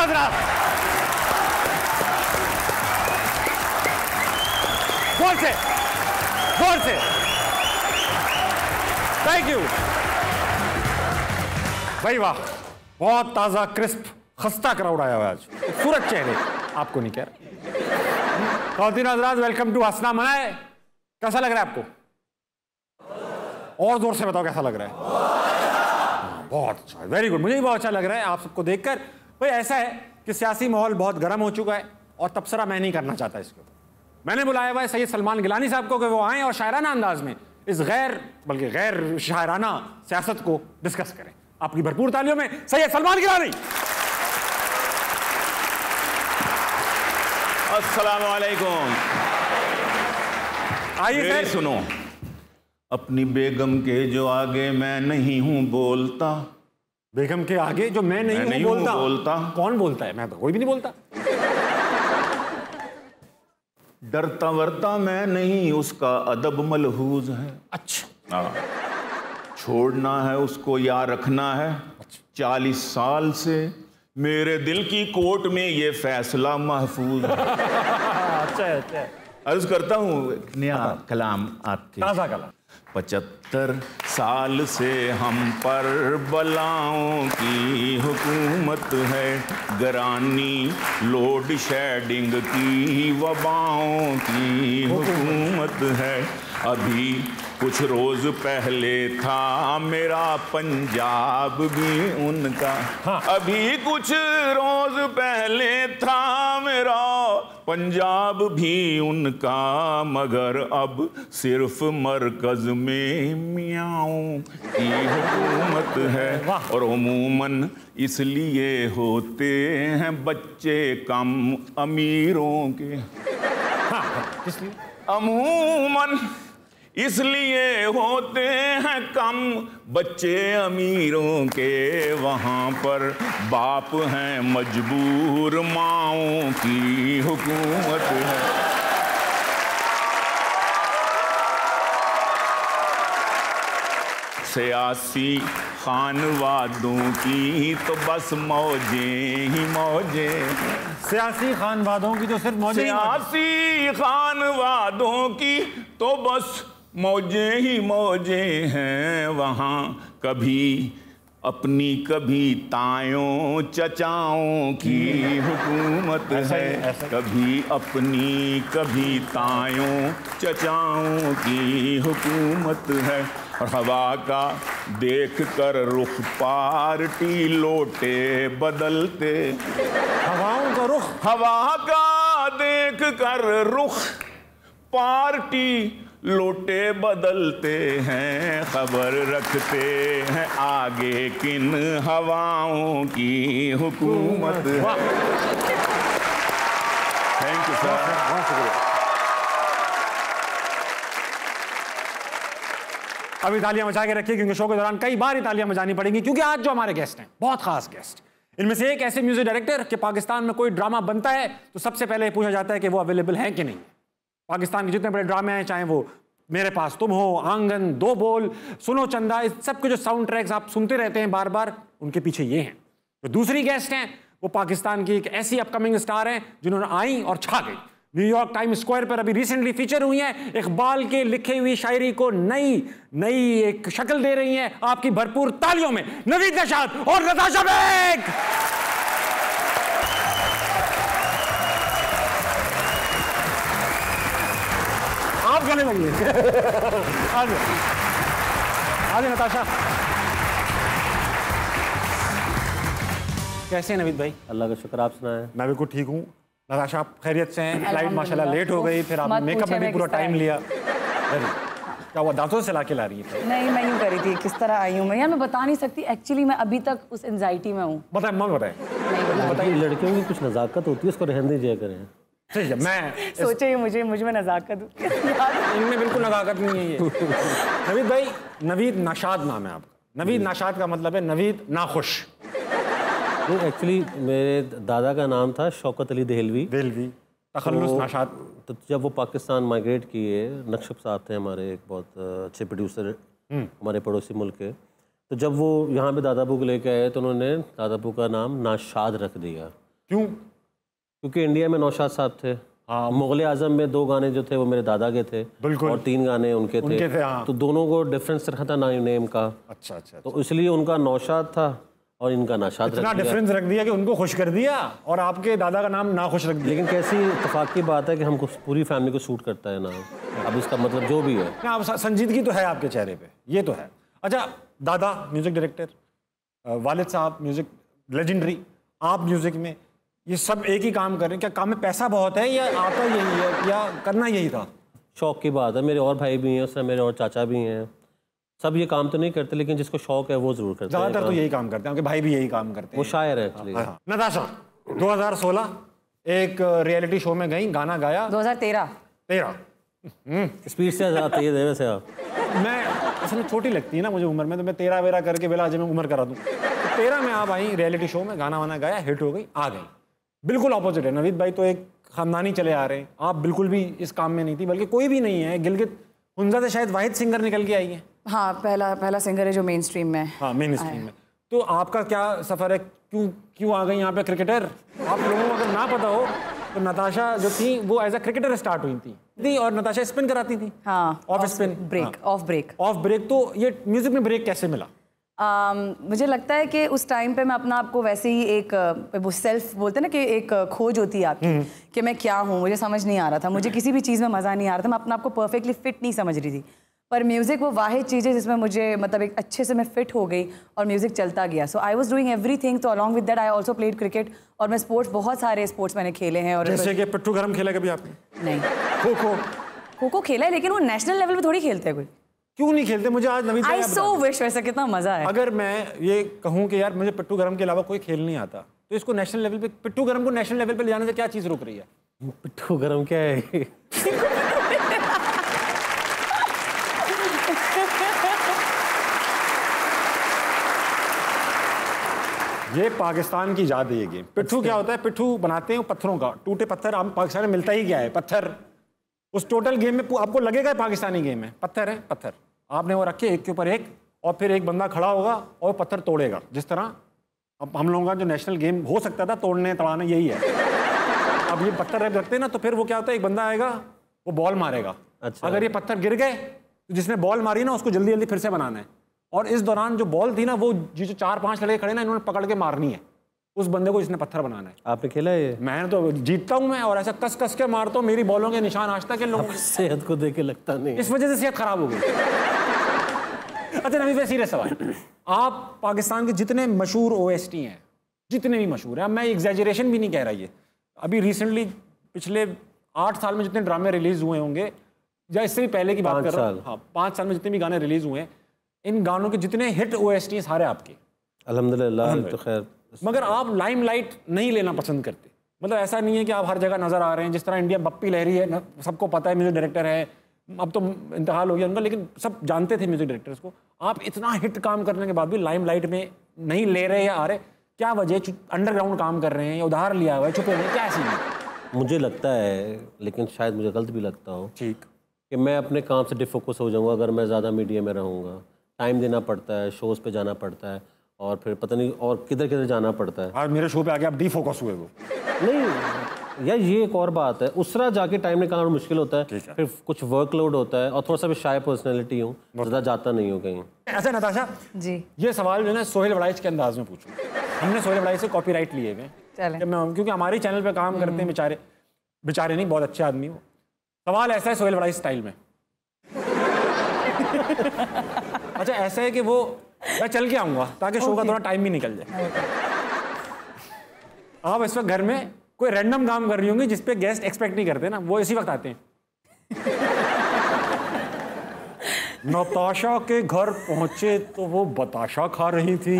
हजरात, जोर से, जोर से। थैंक यू भाई, वाह, बहुत ताजा क्रिस्प खस्ता क्राउड आया हुआ आज, खूबसूरत चेहरे। आपको नहीं कह रहा। ख़वातीन हज़रात, वेलकम टू हंसना मनाए। कैसा लग रहा है आपको? और जोर से बताओ कैसा लग रहा है। बहुत अच्छा, वेरी गुड। मुझे भी बहुत अच्छा लग रहा है आप सबको देखकर। भाई ऐसा है कि सियासी माहौल बहुत गर्म हो चुका है और तबसरा मैं नहीं करना चाहता इसके ऊपर। मैंने बुलाया हुआ है सैयद सलमान गिलानी साहब को कि वो आएँ और शायराना अंदाज में इस गैर शायराना सियासत को डिस्कस करें। आपकी भरपूर तालियों में सैयद सलमान गिलानी। अस्सलाम वालेकुम। आइए सर। सुनो, अपनी बेगम के जो आगे मैं नहीं हूं बोलता। बेगम के आगे जो मैं नहीं हूं बोलता। कौन बोलता है? मैं तो कोई भी नहीं बोलता। डरता वरता मैं नहीं, उसका अदब मलहूज है। अच्छा। छोड़ना है उसको या रखना है। 40 साल से मेरे दिल की कोर्ट में ये फैसला महफूज है। अच्छा। अर्ज करता हूँ नया कलाम आपके। ताज़ा कलाम। 75 साल से हम पर बलाओं की हुकूमत है, गरानी लोड शेडिंग की वबाओं की हुकूमत है। अभी कुछ रोज पहले था मेरा पंजाब भी उनका। हाँ। अभी कुछ रोज पहले था मेरा पंजाब भी उनका, मगर अब सिर्फ मरकज में मियाओं की हुकूमत है। और अमूमन इसलिए होते हैं बच्चे कम अमीरों के। हाँ, इसलिए अमूमन इसलिए होते हैं कम बच्चे अमीरों के, वहाँ पर बाप हैं मजबूर माओं की हुकूमत है। सियासी खानवादों की तो बस मौजें ही मौजें। सियासी खानवादों की तो सिर्फ मौजें। सियासी खानवादों की तो बस मौजें ही मौजें हैं। वहाँ कभी अपनी कभी तायों चचाओं की हुकूमत है। कभी अपनी कभी तायों चचाओं की हुकूमत है। और हवा का देख कर रुख पार्टी लोटे बदलते। हवाओं का रुख। हवा का देख कर रुख पार्टी लोटे बदलते हैं, खबर रखते हैं आगे किन हवाओं की हुकूमत है। Thank you sir. बहुत शुक्रिया। अभी तालियां मचा के रखिए क्योंकि शो के दौरान कई बार ही तालियां बजानी पड़ेंगी, क्योंकि आज जो हमारे गेस्ट हैं बहुत खास गेस्ट। इनमें से एक ऐसे म्यूजिक डायरेक्टर कि पाकिस्तान में कोई ड्रामा बनता है तो सबसे पहले पूछा जाता है कि वो अवेलेबल है कि नहीं। पाकिस्तान के जितने बड़े ड्रामे हैं, चाहे वो मेरे पास तुम हो, आंगन, दो बोल, सुनो चंदा, इस सब के जो साउंड ट्रैक्स आप सुनते रहते हैं बार बार, उनके पीछे ये हैं। जो दूसरी गेस्ट हैं वो पाकिस्तान की एक ऐसी अपकमिंग स्टार हैं जिन्होंने आई और छा गई। न्यूयॉर्क टाइम स्क्वायर पर अभी रिसेंटली फीचर हुई हैं। इकबाल के लिखे हुई शायरी को नई एक शक्ल दे रही हैं। आपकी भरपूर तालियों में नवीद नशाद और नताशा बेग। आप गले लगिए। आज नताशा, कैसे हैं नवीद भाई? अल्लाह का शुक्र, आप सुनाएं? मैं बिल्कुल ठीक हूँ। नताशा आप खैरियत से हैं? फ्लाइट माशाल्लाह लेट हो गई, फिर आपने मेकअप में भी पूरा टाइम लिया। क्या हुआ, दांतों से ला के ला रही है? नहीं, मैं यूँ करी थी, किस तरह आई हूँ मैं यार, मैं बता नहीं सकती एक्चुअली। मैं अभी तक उस एंजाइटी में हूँ। बताए मम्मी, बताए। बताइए, लड़कियों की कुछ नज़ाकत होती है, उसको रहने दीजिए करें। मैं सोचे मुझे में नज़ाकत इनमें बिल्कुल नज़ाकत नहीं है ये। नवीद भाई, नवीद नशाद नाम है आपका। नवीद नशाद का मतलब है नवीद नाखुश। नहीं, एक्चुअली मेरे दादा का नाम था शौकत अली देहलवी। तखल्लुस नशाद। तो जब वो पाकिस्तान माइग्रेट किए, नक्शब साहब थे हमारे, एक बहुत अच्छे प्रोड्यूसर हमारे पड़ोसी मुल्क के। तो जब वो यहाँ पे दादाबू को लेके आए तो उन्होंने दादाबू का नाम नाशाद रख दिया। क्यों? क्योंकि इंडिया में नौशाद साहब थे, हाँ। मुगल आजम में 2 गाने जो थे वो मेरे दादा के थे, बिल्कुल। और 3 गाने उनके थे, हाँ। तो दोनों को डिफरेंस रखा था नेम का। अच्छा, तो इसलिए उनका नौशाद था और इनका नाशाद इतना डिफरेंस रख दिया कि उनको खुश कर दिया और आपके दादा का नाम ना खुश रख दिया। लेकिन कैसी इत्तेफाक की बात है कि हमको पूरी फैमिली को सूट करता है ना। अब इसका मतलब जो भी है, आप संजीदगी तो है आपके चेहरे पे, ये तो है। अच्छा, दादा म्यूजिक डायरेक्टर, वालिद साहब म्यूजिक लेजेंडरी, आप म्यूजिक में, ये सब एक ही काम कर रहे हैं। क्या काम में पैसा बहुत है या आता यही है या करना यही था? शौक की बात है। मेरे और भाई भी हैं, उसमें मेरे और चाचा भी हैं। सब ये काम तो नहीं करते, लेकिन जिसको शौक है वो जरूर करते हैं। ज्यादातर तो यही काम करते हैं, आपके भाई भी यही काम करते हैं। वो शायर है एक्चुअली। नताशा 2016 एक रियलिटी शो में गई, गाना गाया। 2013 स्पीड से जाते हैं वैसे आप। मैं असल में छोटी लगती है ना मुझे उम्र में, तो मैं 13 वेरा करके बेला आज मैं उम्र करा दूं। तो 13 में आप आई रियलिटी शो में, गाना वाना गाया, हिट हो गई, आ गई। बिल्कुल ऑपोजिट है। नवीद भाई तो एक खानदानी चले आ रहे हैं, आप बिल्कुल भी इस काम में नहीं थी, बल्कि कोई भी नहीं है। गिलगित हुंजा से शायद वाहिद सिंगर निकल के आई है। हाँ, पहला सिंगर है जो मेन स्ट्रीम में। हाँ, मेन स्ट्रीम में। तो आपका क्या सफर है? क्यों आ गई यहाँ पे क्रिकेटर? आप लोगों को अगर ना पता हो तो नताशा जो थी वो एज अ क्रिकेटर स्टार्ट हुई थी और नताशा स्पिन कराती थी। हाँ, ऑफ स्पिन, ऑफ ब्रेक। तो ये म्यूजिक में ब्रेक कैसे मिला? मुझे लगता है कि उस टाइम पे मैं अपना आपको वैसे ही एक वो सेल्फ बोलते हैं ना कि एक खोज होती है आपकी कि मैं क्या हूँ, मुझे समझ नहीं आ रहा था, मुझे किसी भी चीज़ में मज़ा नहीं आ रहा था, मैं अपना आपको परफेक्टली फिट नहीं समझ रही थी। पर म्यूज़िक वो वाहिद चीज़ है जिसमें मुझे मतलब एक अच्छे से मैं फिट हो गई और म्यूज़िक चलता गया। सो आई वाज डूइंग एवरीथिंग। तो along with that I also played cricket, और मैं स्पोर्ट्स, बहुत सारे स्पोर्ट्स मैंने खेले हैं। और जैसे कि पिट्ठू गरम खेला कभी आपने? नहीं। खो खो खेला है, लेकिन वो नेशनल लेवल पे थोड़ी खेलते हैं कोई। क्यों नहीं खेलते? मुझे आज नवीद आई सो विश, वैसे कितना मजा है। अगर मैं ये कहूँ कि यार मुझे पिट्ठू गरम के अलावा कोई खेल नहीं आता, तो इसको नेशनल लेवल पे, पिट्ठू गरम को नेशनल लेवल पे ले जाने से क्या चीज़ रोक रही है? पिट्ठू गरम क्या है? ये पाकिस्तान की इजाद है ये गेम। पिट्ठू क्या होता है? पिट्ठू बनाते हैं पत्थरों का, टूटे पत्थर। हम पाकिस्तान में मिलता ही क्या है? पत्थर। उस टोटल गेम में आपको लगेगा पाकिस्तानी गेम है, पत्थर है, पत्थर आपने वो रखे एक के ऊपर एक, और फिर एक बंदा खड़ा होगा और पत्थर तोड़ेगा। जिस तरह अब हम लोगों का जो नेशनल गेम हो सकता था तोड़ने तड़ाने, यही है। अब ये पत्थर रखते हैं ना, तो फिर वो क्या होता है, एक बंदा आएगा वो बॉल मारेगा। अच्छा। अगर ये पत्थर गिर गए तो जिसने बॉल मारी ना उसको जल्दी जल्दी फिर से बनाना है। और इस दौरान जो बॉल थी ना, वो जो 4-5 लड़के खड़े ना, इन्होंने पकड़ के मारनी है उस बंदे को जिसने पत्थर बनाना है। आपने खेला है ये? मैं तो जीतता हूं मैं, और ऐसा कस कस के मारता हूं, मेरी बॉलों के निशान आज तक लोग। सेहत को देख के लगता नहीं, इस वजह से सेहत खराब हो गई। अच्छा नवीद भाई, सीरियस सवाल, आप पाकिस्तान के जितने मशहूर ओएसटी हैं, जितने भी मशहूर हैं, मैं एग्जैजरेशन भी नहीं कह रहा, ये अभी रिसेंटली पिछले 8 साल में जितने ड्रामे रिलीज हुए होंगे, या इससे भी पहले की बात कर रहा हूँ, हाँ 5 साल में जितने भी गाने रिलीज हुए हैं, इन गानों के जितने हिट ओएसटी सारे आपके, अल्हम्दुलिल्लाह। तो खैर, मगर आप लाइमलाइट नहीं लेना पसंद करते। मतलब ऐसा नहीं है कि आप हर जगह नजर आ रहे हैं। जिस तरह इंडिया बप्पी लहरी है, सबको पता है म्यूजिक डायरेक्टर है, अब तो इंतकाल हो गया उनका, लेकिन सब जानते थे म्यूजिक डायरेक्टर्स को। आप इतना हिट काम करने के बाद भी लाइमलाइट में नहीं ले रहे या आ रहे, क्या वजह? अंडरग्राउंड काम कर रहे हैं या उधार लिया हुआ है, छुपे हुए, क्या ऐसी है? मुझे लगता है, लेकिन शायद मुझे गलत भी लगता हो, ठीक, कि मैं अपने काम से डिफोकस हो जाऊंगा अगर मैं ज़्यादा मीडिया में रहूंगा। टाइम देना पड़ता है, शोज़ पे जाना पड़ता है, और फिर पता नहीं और किधर किधर जाना पड़ता है। आज मेरे शो पे आके आप डिफोकस हुए वो नहीं यार, ये एक और बात है। उस तरह जाके टाइम निकालना मुश्किल होता है, फिर कुछ वर्कलोड होता है, और थोड़ा सा भी शाय पर्सनैलिटी हूँ, ज़्यादा जाता नहीं हूँ कहीं। ऐसा नताशा जी, ये सवाल जो है सोहेल वड़ाइच के अंदाज में पूछूं। हमने सोहेल वड़ाइच से कॉपीराइट लिए हुए, क्योंकि हमारे चैनल पे काम करते हैं बेचारे नहीं, बहुत अच्छे आदमी हो। सवाल ऐसा है सोहेल वड़ाइच स्टाइल में। अच्छा ऐसा है कि वो, मैं चल के आऊंगा ताकि शो का थोड़ा टाइम भी निकल जाए। आप इस वक्त घर में कोई रैंडम काम कर रही होंगी जिसपे गेस्ट एक्सपेक्ट नहीं करते ना, वो इसी वक्त आते हैं। नताशा के घर पहुंचे तो वो बताशा खा रही थी।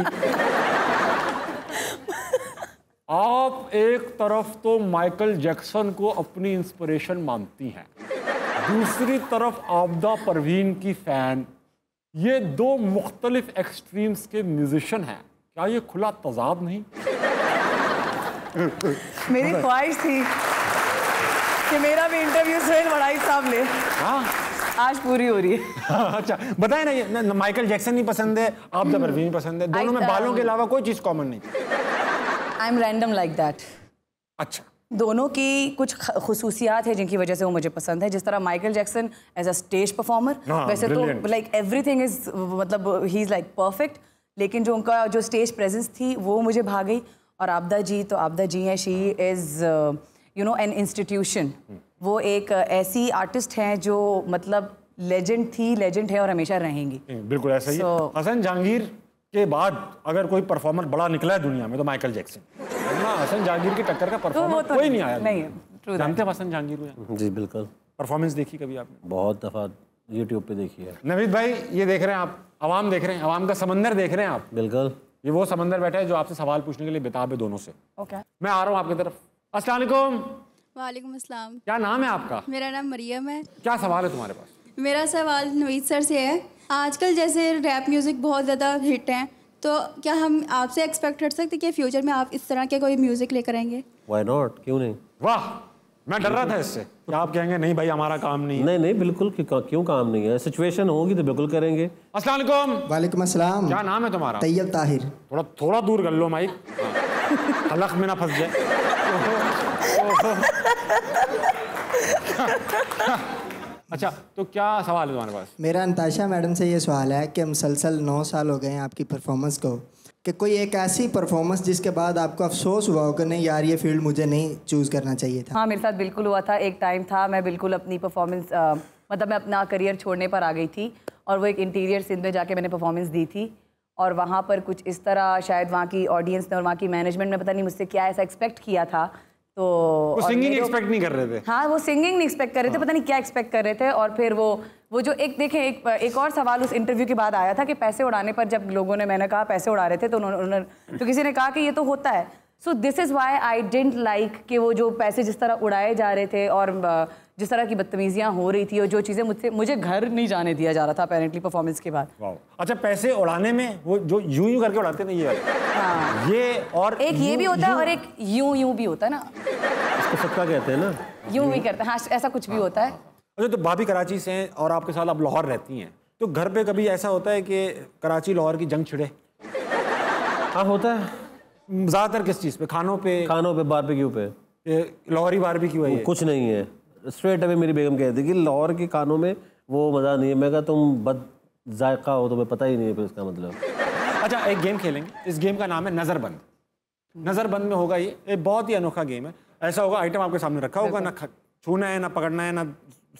आप एक तरफ तो माइकल जैक्सन को अपनी इंस्पिरेशन मानती हैं, दूसरी तरफ आबदा परवीन की फैन। ये 2 मुख्तलिफ एक्सट्रीम्स के म्यूजिशियन हैं, क्या ये खुला तजाद नहीं? मेरी ख्वाहिश थी कि मेरा भी इंटरव्यू सोहेल वड़ाइच साहब ले। हाँ, आज पूरी हो रही है। अच्छा बताए ना, ये माइकल जैक्सन नहीं पसंद है, आबदा परवीन पसंद है, दोनों में बालों के अलावा कोई चीज कॉमन नहीं। I am random like that. अच्छा, दोनों की कुछ खुसूसियात है जिनकी वजह से वो मुझे पसंद है। जिस तरह Michael Jackson as a stage performer, वैसे तो लाइक एवरीथिंग इज, मतलब ही इज लाइक परफेक्ट, लेकिन जो उनका जो स्टेज प्रेजेंस थी वो मुझे भा गई। और आबदा जी तो आबदा जी हैं, she is you know an institution. वो एक ऐसी आर्टिस्ट हैं जो मतलब लेजेंड थी, लेजेंड है और हमेशा रहेंगी। बिल्कुल ऐसा ही है। हसन जहांगीर के बाद अगर कोई परफॉर्मर बड़ा निकला है दुनिया में तो माइकल जैक्सन, वरना हसन जहांगीर की टक्कर का परफॉर्मर कोई नहीं आया। नहीं है, जानते हैं हसन जहांगीर को? जी बिल्कुल। परफॉर्मेंस देखी कभी आपने? बहुत दफ़ा यूट्यूब पे देखी है। नवीद भाई ये देख रहे हैं आप, आवाम देख रहे हैं, आवाम का समंदर देख रहे हैं आप। बिल्कुल, ये वो समंदर बैठा है जो आपसे सवाल पूछने के लिए बेताब है दोनों से। ओके, मैं आ रहा हूँ आपकी तरफ। अस्सलाम वालेकुम। वालेकुम अस्सलाम। क्या नाम है आपका? मेरा नाम मरियम है। क्या सवाल है तुम्हारे पास? मेरा सवाल नवीद सर से है। आजकल जैसे रैप म्यूज़िक बहुत ज़्यादा हिट हैं, तो क्या हम आपसे एक्सपेक्ट कर सकते हैं कि फ्यूचर में आप इस तरह के कोई म्यूज़िक लेकर आएंगे? व्हाई नॉट, क्यों नहीं। वाह, मैं डर रहा था इससे कि आप कहेंगे नहीं भाई हमारा काम नहीं है। नहीं नहीं, बिल्कुल क्यों काम नहीं है, सिचुएशन होगी तो बिल्कुल करेंगे। अस्सलाम वालेकुम। वालेकुम अस्सलाम। क्या नाम है तुम्हारा? तैयब ताहिर। थोड़ा दूर कर लो माइक, हलक में ना फंस जाए। अच्छा, तो क्या सवाल है तुम्हारे पास? मेरा नताशा मैडम से ये सवाल है कि मुसलसल 9 साल हो गए हैं आपकी परफॉर्मेंस को, कि कोई एक ऐसी परफॉर्मेंस जिसके बाद आपको अफसोस हुआ हो कि नहीं यार ये फील्ड मुझे नहीं चूज़ करना चाहिए था? हाँ, मेरे साथ बिल्कुल हुआ था। एक टाइम था मैं बिल्कुल अपनी परफॉर्मेंस मतलब मैं अपना करियर छोड़ने पर आ गई थी और वो एक इंटीरियर सिंध में जाके मैंने परफॉर्मेंस दी थी और वहाँ पर कुछ इस तरह शायद वहाँ की ऑडियंस ने और वहाँ की मैनेजमेंट ने पता नहीं मुझसे क्या ऐसा एक्सपेक्ट किया था। तो वो सिंगिंग एक्सपेक्ट नहीं कर रहे थे। हाँ, वो सिंगिंग नहीं एक्सपेक्ट कर रहे थे, पता नहीं क्या एक्सपेक्ट कर रहे थे। और फिर वो जो एक देखें एक और सवाल उस इंटरव्यू के बाद आया था कि पैसे उड़ाने पर जब लोगों ने, मैंने कहा पैसे उड़ा रहे थे, तो उन्होंने तो किसी ने कहा कि ये तो होता है। So this is why I didn't like कि वो जो पैसे जिस तरह उड़ाए जा रहे थे और जिस तरह की बदतमीजियाँ हो रही थी और जो चीज़ें मुझे घर नहीं जाने दिया जा रहा था अपेरेंटली परफॉर्मेंस के बाद। अच्छा, पैसे उड़ाने में वो जो यूं करके उड़ाते ना, ये वाले। हाँ, ये और एक ये भी होता है और एक यूं भी होता है ना, इसको सबका कहते हैं ना, यूं भी करते हैं। हाँ, ऐसा कुछ भी होता है। अच्छा, तो भाभी कराची से हैं और आपके साथ आप लाहौर रहती हैं, तो घर पे कभी ऐसा होता है कि कराची लाहौर की जंग छिड़े? हाँ होता है। ज़्यादातर किस चीज़ पे? खानों पे, बारबेक्यू पे। लाहौरी बारबेक्यू है ये? कुछ नहीं है, स्ट्रेट अवे मेरी बेगम कहती कि लाहौर के खानों में वो मज़ा नहीं है। मैं कहा तुम बद जायका हो, तुम्हें पता ही नहीं है फिर इसका मतलब। अच्छा, एक गेम खेलेंगे। इस गेम का नाम है नज़रबंद। नज़रबंद में होगा ये बहुत ही अनोखा गेम है। ऐसा होगा, आइटम आपके सामने रखा होगा, ना छूना है, ना पकड़ना है, ना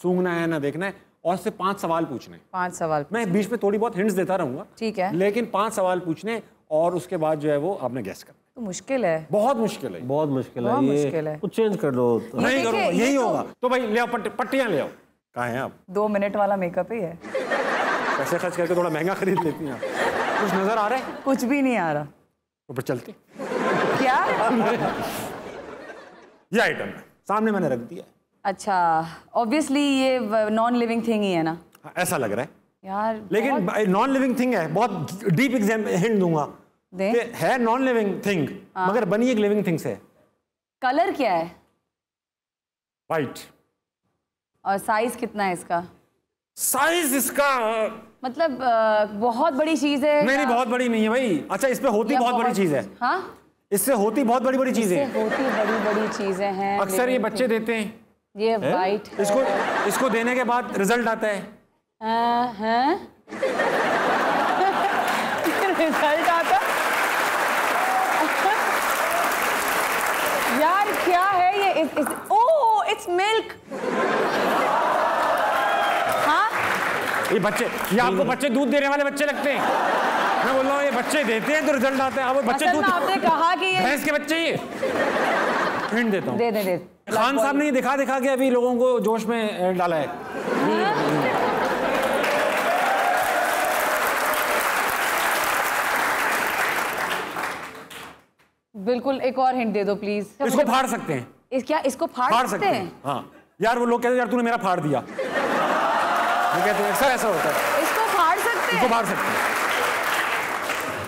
सूंघना है, ना देखना है, और सिर्फ 5 सवाल पूछने। 5 सवाल मैं बीच में थोड़ी बहुत हिंट्स देता रहूंगा, ठीक है, लेकिन 5 सवाल पूछने और उसके बाद जो है वो आपने गेस करना। तो मुश्किल है, बहुत मुश्किल है, बहुत मुश्किल है। बहुत ये मुश्किल है। कुछ चेंज कर दो। नहीं करो, यही होगा। तो भाई ले आओ पट्टियां ले आओ। कहाँ हैं आप? 2 मिनट वाला मेकअप ही है। पैसे खर्च करके थोड़ा महंगा खरीद लेती हैं आप। कुछ नजर आ रहा है? कुछ भी नहीं आ रहा। तो फिर चलते। क्या? ये आइटम है सामने, मैंने रख दिया। अच्छा, ऑब्वियसली ये नॉन लिविंग थिंग ही है ना? ऐसा लग रहा है यार, लेकिन नॉन लिविंग थिंग है। बहुत डीप हिंट दूंगा कि है नॉन लिविंग थिंग, मगर बनी एक लिविंग थिंग से। कलर क्या है? वाइट। और साइज कितना है इसका? साइज इसका मतलब बहुत बड़ी चीज है? नहीं, बहुत बड़ी नहीं है भाई। अच्छा, इस पे होती बहुत बड़ी चीज है। हाँ, इससे होती बहुत बड़ी बड़ी चीजें हैं। होती बड़ी बड़ी चीजें हैं। अक्सर ये बच्चे देते हैं। ये वाइट इसको देने के बाद रिजल्ट आता है। रिजल्ट आता? यार क्या है ये? ओह, इट्स मिल्क। हाँ, ये बच्चे, ये आपको बच्चे दूध देने वाले बच्चे लगते हैं। मैं बोल रहा हूँ ये बच्चे देते हैं तो रिजल्ट आता है। अब बच्चे दूध, आपने कहा कि ये भैंस के बच्चे। ये हिंट देता हूँ। दे। खान साहब ने दिखा के अभी लोगों को जोश में डाला है। बिल्कुल, एक और हिंट दे दो प्लीज। इसको फाड़ सकते हैं। इसको फाड़ सकते हैं? हाँ यार, वो लोग कहते हैं यार तूने मेरा फाड़ दिया। वो कहते हैं सर ऐसा होता है। इसको फाड़ सकते हैं? इसको फाड़ सकते हैं।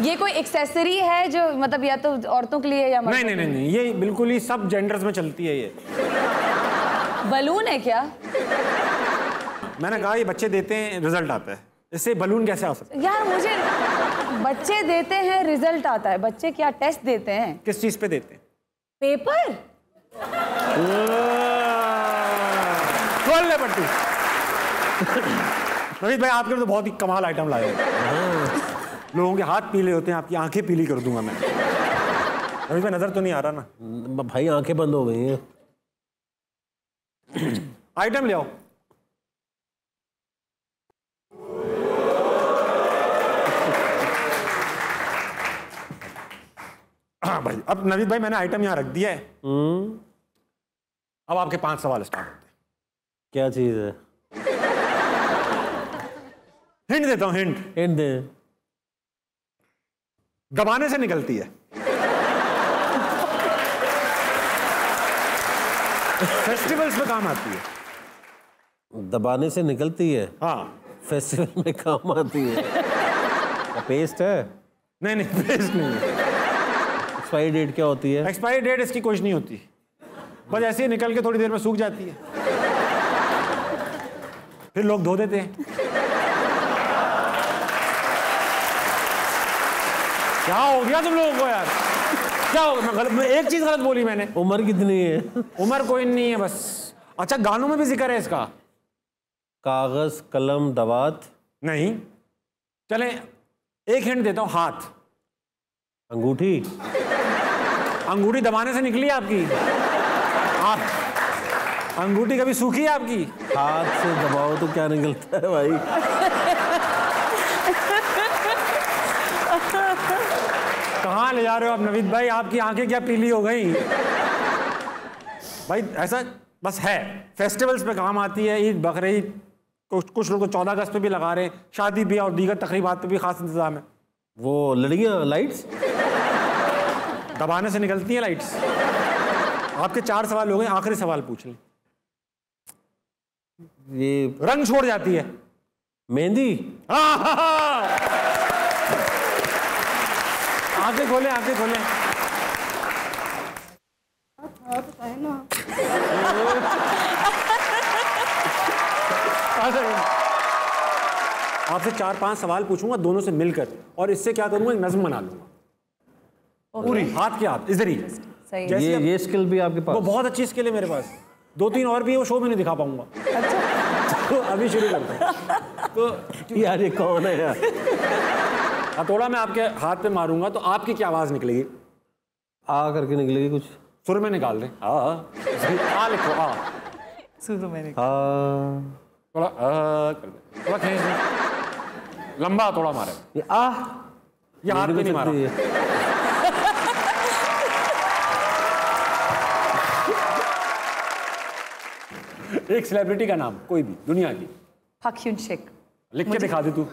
ये कोई एक्सेसरी है जो मतलब या तो औरतों के लिए या मर्दों नहीं, ये बिल्कुल ही सब जेंडर्स में चलती है। ये बलून है क्या? मैंने कहा ये बच्चे देते हैं, रिजल्ट आता है। इससे बलून कैसे आ सकता है? यार मुझे, बच्चे देते हैं रिजल्ट आता है। बच्चे क्या टेस्ट देते हैं? किस चीज पे देते हैं? पेपर? खोल ले पट्टी। नवीद भाई आपके तो बहुत ही कमाल आइटम लाए हो। लोगों के हाथ पीले होते हैं, आपकी आंखें पीली कर दूंगा मैं। नवीद भाई नजर तो नहीं आ रहा ना? भाई आंखें बंद हो गई हैं। आइटम ले आओ। हाँ भाई, अब नवीद भाई मैंने आइटम यहाँ रख दिया है। अब आपके 5 सवाल स्टार्ट होते हैं। क्या चीज है? हिंट देता हूँ, हिंट। हिंट दे। दबाने से निकलती है। फेस्टिवल्स में काम आती है। दबाने से निकलती है? हाँ। फेस्टिवल में काम आती है। पेस्ट है? नहीं नहीं, पेस्ट नहीं है। एक्सपायरी डेट क्या होती है? एक्सपायरी डेट इसकी कुछ नहीं होती, बस ऐसे ही निकल के थोड़ी देर में सूख जाती है, फिर लोग धो देते हैं। क्या हो गया तुम लोगों को यार? क्या हो गया? मैं एक चीज गलत बोली मैंने। उम्र कितनी है? उम्र कोई नहीं है बस। अच्छा, गानों में भी जिक्र है इसका? कागज, कलम, दवात? नहीं। चले एक हिंट देता हूं, हाथ। अंगूठी? अंगूठी दबाने से निकली है आपकी? आप अंगूठी कभी सूखी है आपकी? हाथ से दबाओ तो क्या निकलता है भाई? कहाँ ले जा रहे हो आप नवीद भाई? आपकी आंखें क्या पीली हो गई भाई? ऐसा बस है, फेस्टिवल्स पे काम आती है। ईद, बकरीद, कुछ लोग तो 14 अगस्त पे भी लगा रहे हैं, शादी ब्याह और दीगर तकरीबात पे भी खास इंतजाम है। वो लड़कियां लाइट्स दबाने से निकलती हैं लाइट्स। आपके 4 सवाल हो गए, आखिरी सवाल पूछ लें। ये रंग छोड़ जाती है। मेहंदी? आंखें खोले, आंखें खोले। आपसे 4-5 सवाल पूछूंगा दोनों से मिलकर, और इससे क्या करूंगा, एक नज्म बना लूंगा पूरी, हाथ के हाथ इधर ही। ये स्किल भी आपके पास? वो बहुत अच्छी स्किल है मेरे पास। 2-3 और भी है, वो शो में नहीं दिखा पाऊंगा। तो अभी शुरू करते हैं। तो यार ये कौन है यार? हथौड़ा मैं आपके हाथ पे मारूंगा तो आपकी क्या आवाज निकलेगी? आ करके निकलेगी कुछ? सुर में निकाल दे। आ लिखो, आ सुर में थोड़ा कर दे, थोड़ा खींच दे, लंबा थोड़ा मारे। ये ये हाथ पे नहीं मारा। एक सेलिब्रिटी का नाम, कोई भी दुनिया की। फक्युन शेख। लिख के दिखा दे तू।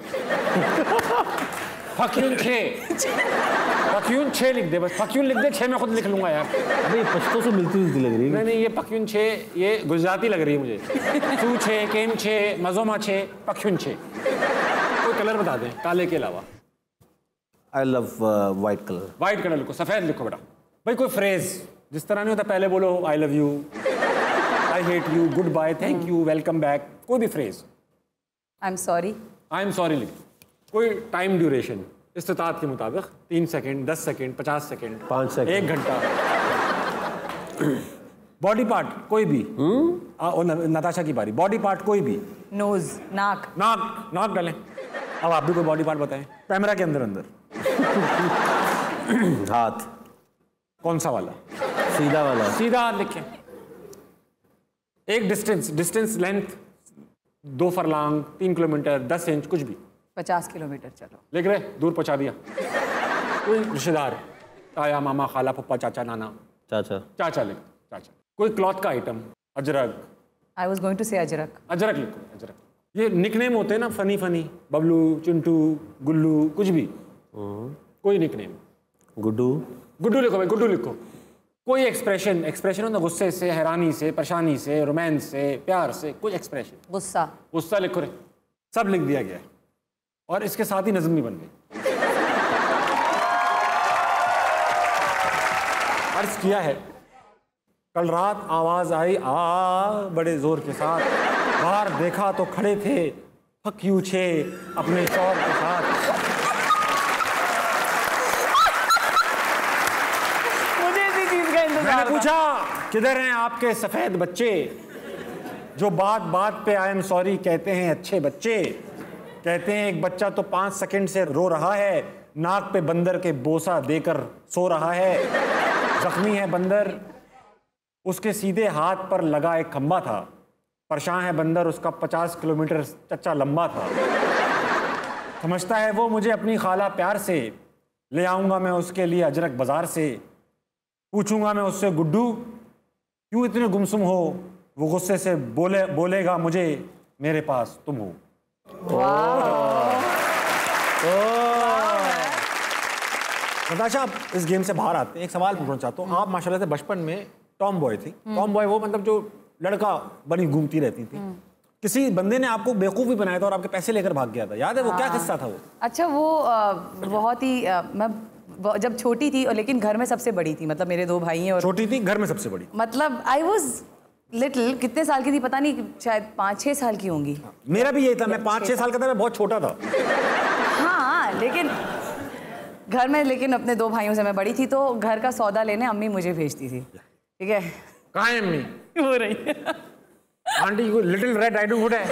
फक्युन छे, फक्युन छे लिख दे बस। फक्युन लिख दे, 6 मैं खुद लिख लूंगा यार। अबे पश्तो से मिलती जुलती लग रही है। नहीं, ये फक्युन छे, ये गुजराती लग रही है मुझे। चू छे, केम छे, मजोमा छे, फक्युन छे। कोई कलर बता दें काले के अलावा। I love white colour. White colour लिखो, सफेद लिखो बेटा। भाई कोई फ्रेज जिस तरह नहीं होता, पहले बोलो I love you, I hate you, good bye, thank you, welcome back, कोई भी phrase. I am sorry. I am sorry लिख। कोई टाइम ड्यूरेशन इस्तिताअत के मुताबिक 3 सेकंड, 10 सेकंड, 50 सेकंड, 5 सेकंड, 1 घंटा। बॉडी पार्ट कोई भी। नताशा की बारी। बॉडी पार्ट कोई भी। नोज, नाक। नाक, नाक डालें। अब आप भी कोई बॉडी पार्ट बताएं कैमरा के अंदर अंदर। हाथ। कौन सा वाला? सीधा वाला। सीधा हाथ लिखें। एक distance length 2 furlong, 3 kilometre, 10 inch, कुछ भी। 50 किलोमीटर चलो। लिख रहे, दूर पहुंचा दिया। कोई रिश्तेदार, ताया, मामा, खाला, पप्पा, चाचा, नाना। चाचा। चाचा लिख, चाचा। कोई क्लॉथ का item, Ajrak. I was going to say Ajrak. Ajrak लिखो, अजरक। ये निकनेम होते हैं ना, फनी फनी, बबलू, चिंटू, गुल्लू, कुछ भी। कोई निकनेम। गुड्डू। गुड्डू लिखो भाई, गुड्डू लिखो। कोई एक्सप्रेशन होता, गुस्से से, हैरानी से, परेशानी से, रोमांस से, प्यार से, कोई एक्सप्रेशन। गुस्सा। गुस्सा लिखो रे। सब लिख दिया गया है और इसके साथ ही नज़म भी बन गई। अर्ज किया है, कल रात आवाज आई बड़े जोर के साथ, बाहर देखा तो खड़े थे फक यू छे अपने शौर के साथ। मुझे इसी चीज का इंतजार मैंने था। पूछा किधर हैं आपके सफेद बच्चे जो बात बात पे आई एम सॉरी कहते हैं अच्छे बच्चे? कहते हैं एक बच्चा तो 5 सेकंड से रो रहा है, नाक पे बंदर के बोसा देकर सो रहा है, जख्मी है बंदर, उसके सीधे हाथ पर लगा एक खंबा था, परेशान है बंदर, उसका 50 किलोमीटर चच्चा लंबा था, समझता है वो मुझे अपनी खाला प्यार से, ले आऊँगा मैं उसके लिए अजरक बाज़ार से, पूछूंगा मैं उससे गुड्डू क्यों इतने गुमसुम हो, वो गुस्से से बोलेगा मुझे मेरे पास तुम हो। नताशा, आप इस गेम से बाहर आते हैं, एक सवाल पूछना चाहता हूँ। आप माशाल्लाह से बचपन में टॉम बॉय थी। टॉम बॉय वो मतलब जो लड़का बनी घूमती रहती थी। किसी बंदे ने आपको बेवकूफ़ भी बनाया था और आपके पैसे लेकर भाग गया था, याद है वो? क्या किस्सा था वो? अच्छा, वो बहुत ही मैं जब छोटी थी और लेकिन घर में सबसे बड़ी थी, मतलब मेरे 2 भाई हैं और छोटी थी, घर में सबसे बड़ी, मतलब आई वॉज लिटिल, कितने साल की थी पता नहीं, शायद 5-6 साल की होंगी। मेरा भी यही था, मैं 5-6 साल का था, मैं बहुत छोटा था। हाँ, लेकिन घर में, लेकिन अपने 2 भाइयों से मैं बड़ी थी, तो घर का सौदा लेने अम्मी मुझे भेजती थी, ठीक है? कहाँ है अम्मी? हो रही आंटी को लिटिल रेड राइडिंग हुड है।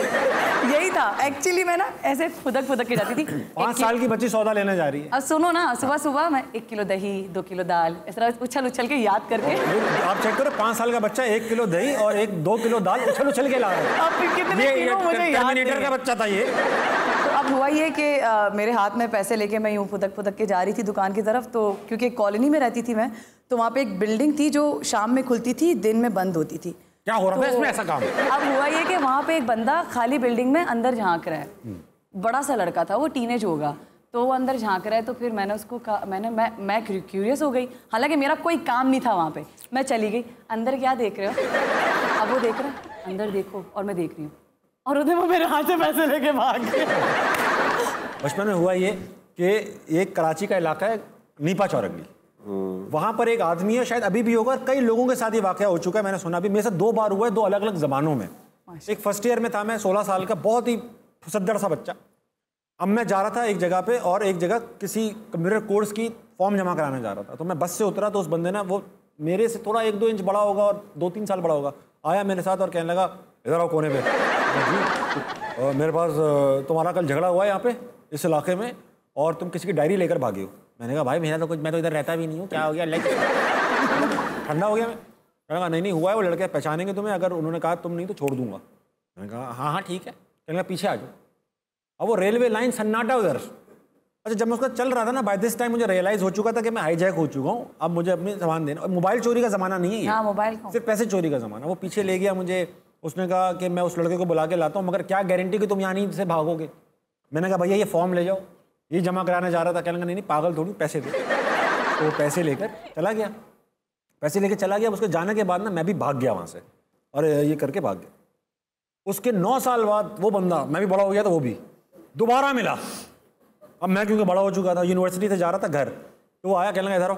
यही था एक्चुअली, मैं ना ऐसे फुदक के जाती थी। 5 साल की बच्ची सौदा लेने जा रही है। अब सुनो ना, सुबह सुबह मैं 1 किलो दही, 2 किलो दाल, इस तरह उछल के याद करके। आप चेक करो, 5 साल का बच्चा 1 किलो दही और 2 किलो दाल उछल के ला रहा है। अब कितने किलो मुझे याद टर्मिनेटर का बच्चा था ये। तो अब हुआ ये कि मेरे हाथ में पैसे लेके मैं यूँ फुदक के जा रही थी दुकान की तरफ, तो क्योंकि कॉलोनी में रहती थी मैं, तो वहाँ पे एक बिल्डिंग थी जो शाम में खुलती थी, दिन में बंद होती थी। क्या हो रहा था इसमें ऐसा काम? अब हुआ ये कि वहाँ पे एक बंदा खाली बिल्डिंग में अंदर झांक रहा है, बड़ा सा लड़का था, वो टीनेज होगा, तो वो अंदर झांक रहा है। तो फिर मैंने उसको कहा, मैं क्यूरियस हो गई, हालांकि मेरा कोई काम नहीं था वहाँ पे। मैं चली गई, अंदर क्या देख रहे हो? अब वो देख रहा है, अंदर देखो, और मैं देख रही हूँ, और उधर वो मेरे हाथ से पैसे लेके भाग गया। बचपन में हुआ ये कि एक कराची का इलाका है नीपा चौरंगी, वहां पर एक आदमी है, शायद अभी भी होगा, कई लोगों के साथ ये वाकया हो चुका है, मैंने सुना भी, मेरे साथ 2 बार हुआ है, 2 अलग अलग जमानों में। एक फर्स्ट ईयर में था मैं, 16 साल का, बहुत ही फुसद्दड़ सा बच्चा। अब मैं जा रहा था एक जगह पे, और एक जगह किसी कंप्यूटर कोर्स की फॉर्म जमा कराने जा रहा था। तो मैं बस से उतरा, तो उस बंदे ने, वो मेरे से थोड़ा 1-2 इंच बड़ा होगा और 2-3 साल बड़ा होगा, आया मेरे साथ और कहने लगा, इधर आओ कोने पे, जी मेरे पास तुम्हारा कल झगड़ा हुआ है यहाँ पे इस इलाके में, और तुम किसी की डायरी लेकर भागे हो। मैंने कहा भाई मेरा तो कुछ, मैं तो इधर रहता भी नहीं हूँ, क्या हो गया? ठंडा हो गया मैं। मैंने कहा नहीं हुआ है, वो लड़के पहचानेंगे तुम्हें, अगर उन्होंने कहा तुम नहीं तो छोड़ दूंगा। मैंने कहा हाँ ठीक है। कहने लगा पीछे आ जाओ। अब वो रेलवे लाइन सन्नाटा उधर। अच्छा, जब मैं उसका चल रहा था ना, बाय दिस टाइम मुझे रियलाइज हो चुका था कि मैं हाईजैक हो चुका हूँ, अब मुझे अपनी सामान देना। और मोबाइल चोरी का ज़माना नहीं है ये, मोबाइल सिर्फ पैसे चोरी का ज़माना। वो पीछे ले गया मुझे, उसने कहा कि मैं उस लड़के को बुला के लाता हूँ, मगर क्या गारंटी कि तुम यहाँ नहीं से भागोगे? मैंने कहा भैया ये फॉर्म ले जाओ, ये जमा कराने जा रहा था। कहने लगा नहीं पागल थोड़ी, पैसे दे। तो वो पैसे लेकर चला गया, पैसे लेकर चला गया। उसके जाने के बाद ना मैं भी भाग गया वहाँ से, और ये करके भाग गया। उसके 9 साल बाद वो बंदा, मैं भी बड़ा हो गया तो वो भी दोबारा मिला। अब मैं क्योंकि बड़ा हो चुका था, यूनिवर्सिटी से जा रहा था घर, तो वो आया, कहने लगा इधर आओ।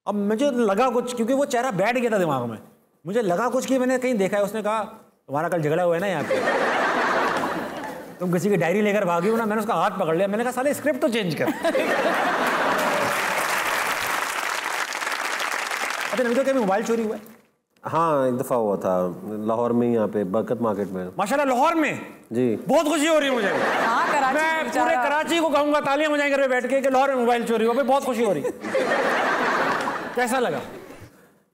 अब मुझे लगा कुछ, क्योंकि वो चेहरा बैठ गया था दिमाग में, मुझे लगा कुछ कि मैंने कहीं देखा है। उसने कहा तुम्हारा कल झगड़ा हुआ है ना यहाँ पे, तुम किसी की डायरी लेकर भागी हो ना। मैंने उसका हाथ पकड़ लिया, मैंने कहा साले स्क्रिप्ट तो चेंज कर। अच्छा नहीं तो क्या मोबाइल चोरी हुआ है? हाँ, एक दफ़ा हुआ था लाहौर में, यहाँ पे बरकत मार्केट में। माशाल्लाह लाहौर में जी, बहुत खुशी हो रही है मुझे। हाँ, कराची, मैं पूरे कराची को कहूँगा तालियां बजाएं घर पे बैठ के कि लाहौर में मोबाइल चोरी हो गई, बहुत खुशी हो रही। कैसा लगा?